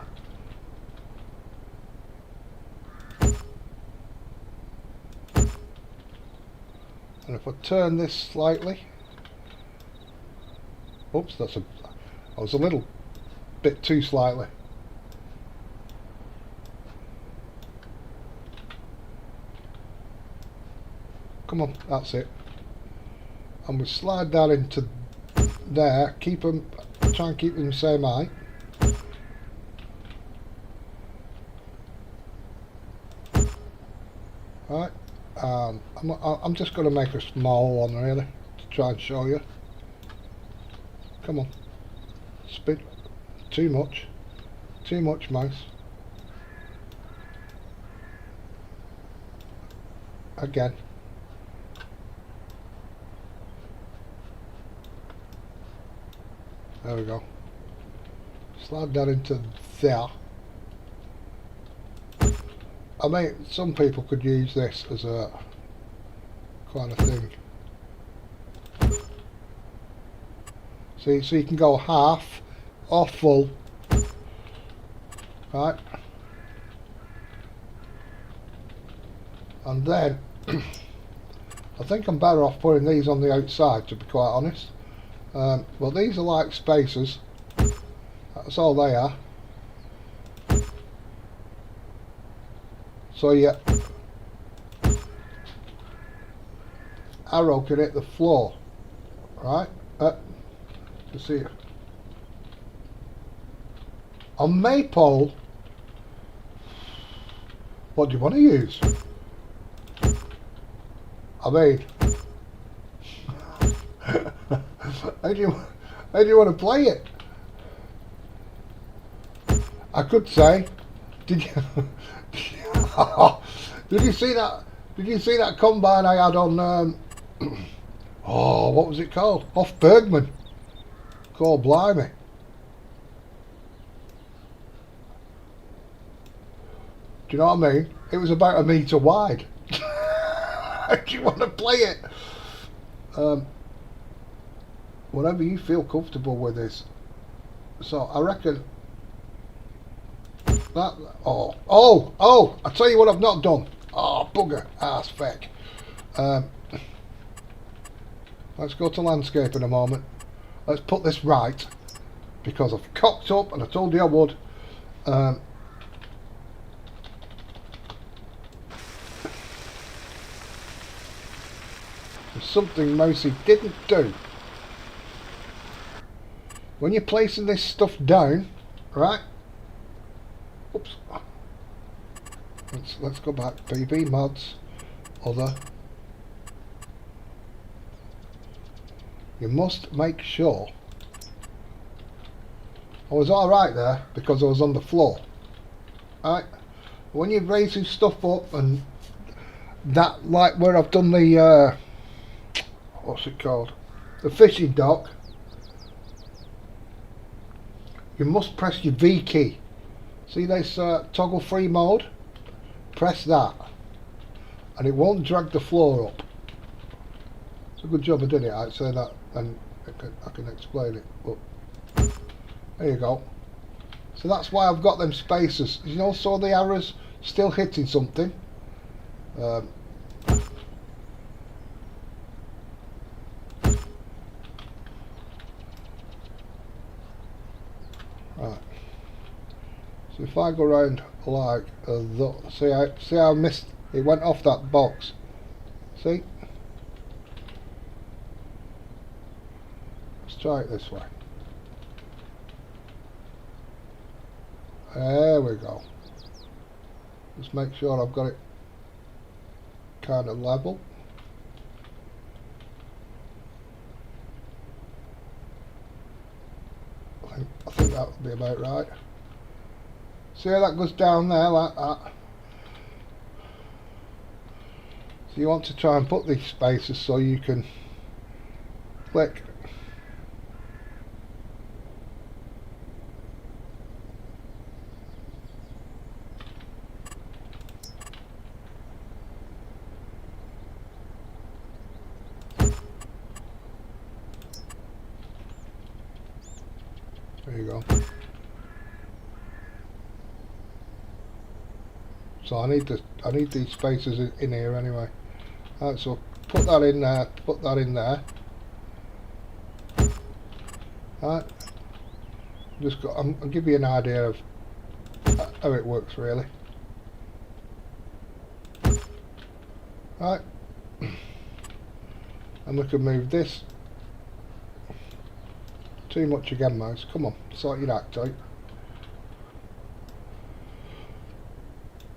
And if I turn this slightly, oops, I was a little bit too slightly. Come on, that's it. And we slide that into there. Try and keep them the same height. Right, I'm just going to make a small one really to try and show you. Come on, speed. Too much mouse. Again. There we go. Slide that into there. I mean, some people could use this as a kind of thing. See, so you can go half or full. Right. And then I think I'm better off putting these on the outside, to be quite honest. Well, these are like spacers. That's all they are. So yeah, arrow can hit the floor, right? You see it. On Maypole, what do you want to use? I mean, how do you want to play it? I could say, did you did you see that? Did you see that combine I had on? Oh, what was it called? Off Bergman. Called blimey. Do you know what I mean? It was about 1 metre wide. How do you want to play it? Whatever you feel comfortable with this. So I reckon that. Oh! I tell you what I've not done. Oh, bugger, arse feck. Let's go to landscape in a moment. Let's put this right, because I've cocked up and I told you I would. There's something Mousy didn't do. When you're placing this stuff down, right? Oops. Let's go back. PV mods, other. You must make sure. I was alright there because I was on the floor. Alright? When you're raising stuff up and that, like where I've done the what's it called? The fishing dock, you must press your V key. See this toggle free mode? Press that and it won't drag the floor up. It's a good job I did it. I'd say that and I can explain it, but there you go. So that's why I've got them spacers, you know, so the arrow's still hitting something. Right. So if I go around like that, see how I missed, it went off that box. See? Let's try it this way. There we go. Just make sure I've got it kind of level. I think that would be about right. See how that goes down there like that? So you want to try and put these spaces so you can click. There you go. So I need these spaces in here anyway. Right, so put that in there, put that in there. Right. I'll give you an idea of how it works really. Right. And we can move this. Too much again, mouse. Come on, sort your act out.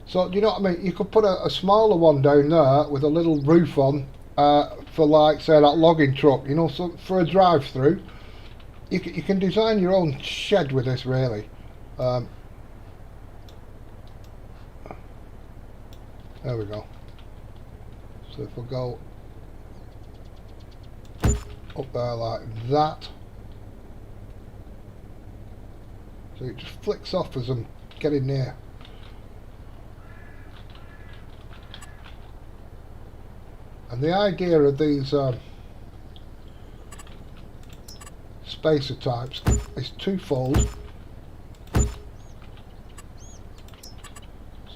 So, do you know what I mean? You could put a smaller one down there with a little roof on for, like, say, that logging truck, you know, so for a drive-through. You can design your own shed with this, really. There we go. So if we go up there like that. So it just flicks off as I'm getting near. And the idea of these spacer types is twofold.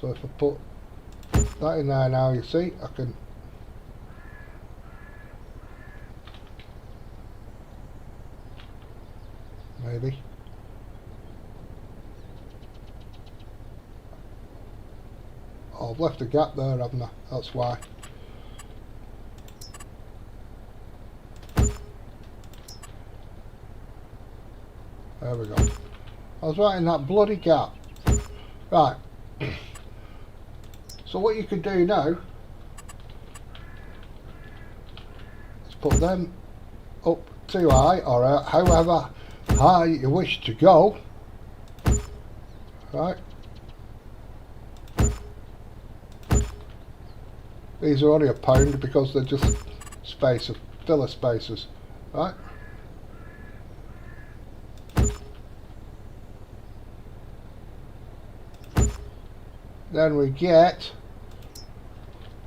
So if I put that in there now, you see, I can maybe. Oh, I've left a gap there, haven't I? That's why. There we go. I was right in that bloody gap. Right. So what you could do now is put them up too high, or however high you wish to go. Right. These are only £1 because they're just filler spacers. Right. Then we get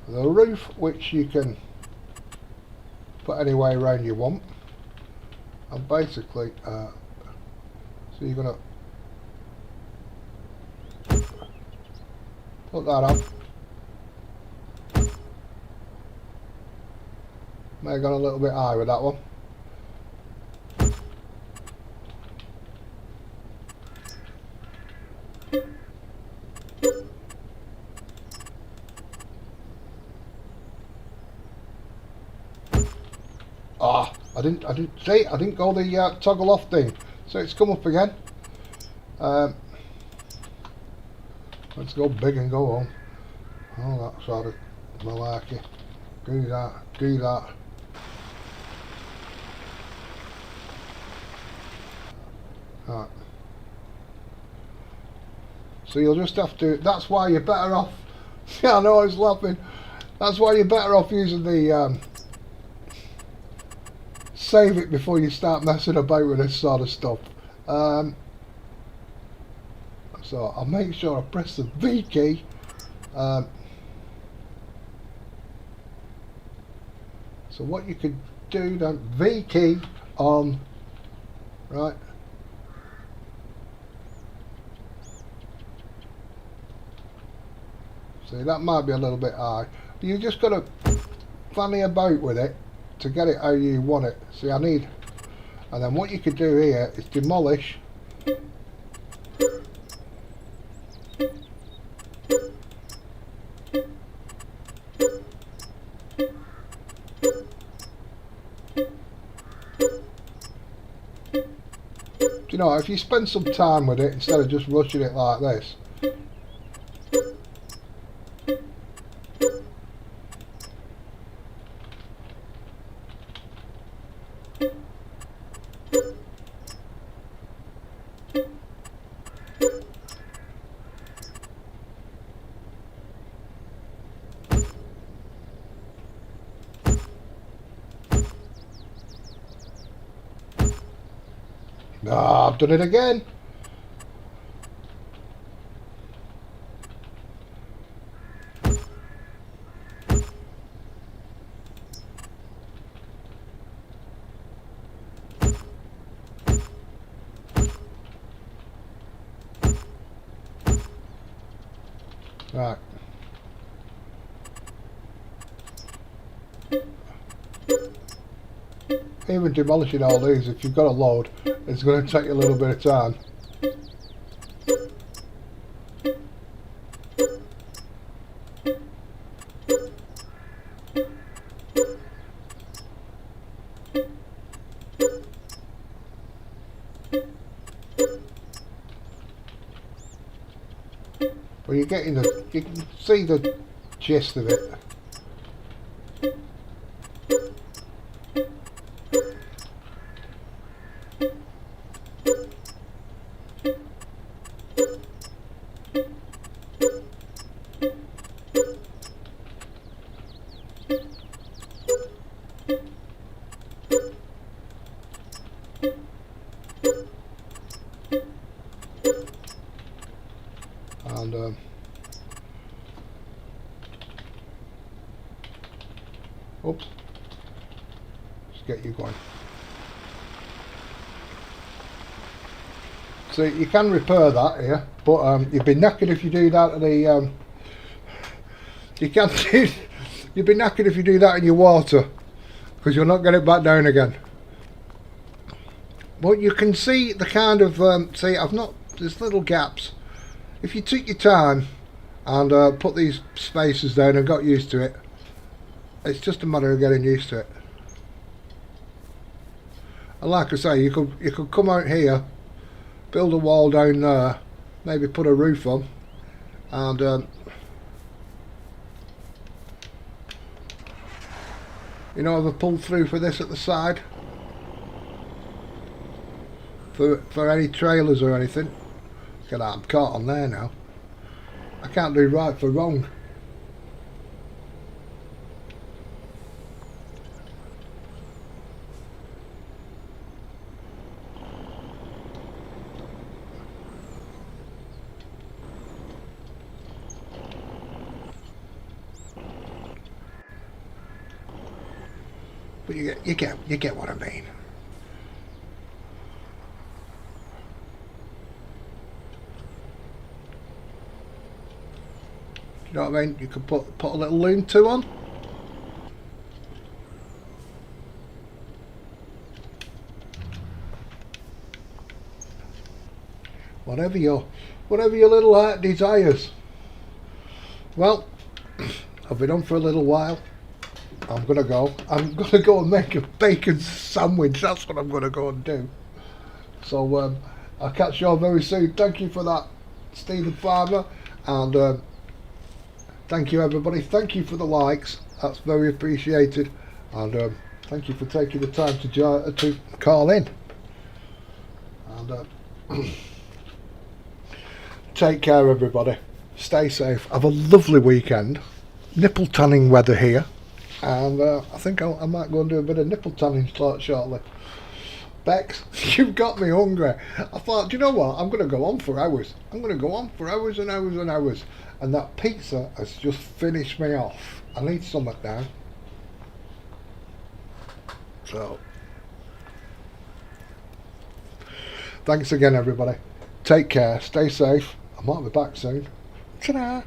the roof, which you can put any way around you want, and basically so you're going to put that up, may have gone a little bit high with that one. Ah, I didn't go the toggle off thing, so it's come up again. Let's go big and go home. Oh, that's sort of malarkey. Do that, do that. Right. So you'll just have to, that's why you're better off, yeah, I know I was laughing, that's why you're better off using the save it before you start messing about with this sort of stuff. So I'll make sure I press the V key. So what you could do then, V key on, right. See, that might be a little bit high. You just got to fanny about with it to get it how you want it. See, I need, and then what you could do here is demolish. Do you know, if you spend some time with it instead of just rushing it like this, I've done it again. Right. Even demolishing all these, if you've got a load, it's going to take you a little bit of time. But you're getting the, you can see the gist of it. And oops, just get you going. So you can repair that here, but you'd be knackered if you do that at the you can't do, you'd be knackered if you do that in your water, because you'll not get it back down again. But you can see the kind of see, there's little gaps. If you took your time and put these spaces down and got used to it, it's just a matter of getting used to it. And like I say, you could come out here, build a wall down there, maybe put a roof on, and you know, have a pull through for this at the side for any trailers or anything. Look at that, I'm caught on there now. I can't do right for wrong. But you get what I mean. You know what I mean? You could put a little loom to on. Whatever your little heart desires. Well, I've been on for a little while. I'm gonna go and make a bacon sandwich. That's what I'm gonna go and do. So I'll catch you all very soon. Thank you for that, Stephen Farmer, and thank you everybody. Thank you for the likes. That's very appreciated, and thank you for taking the time to call in. And take care everybody. Stay safe. Have a lovely weekend. Nipple tanning weather here. And I think I might go and do a bit of nipple tanning shortly. Bex, you've got me hungry. I thought, do you know what? I'm going to go on for hours. I'm going to go on for hours and hours and hours. And that pizza has just finished me off. I need something now. So, thanks again, everybody. Take care. Stay safe. I might be back soon. Ta-da!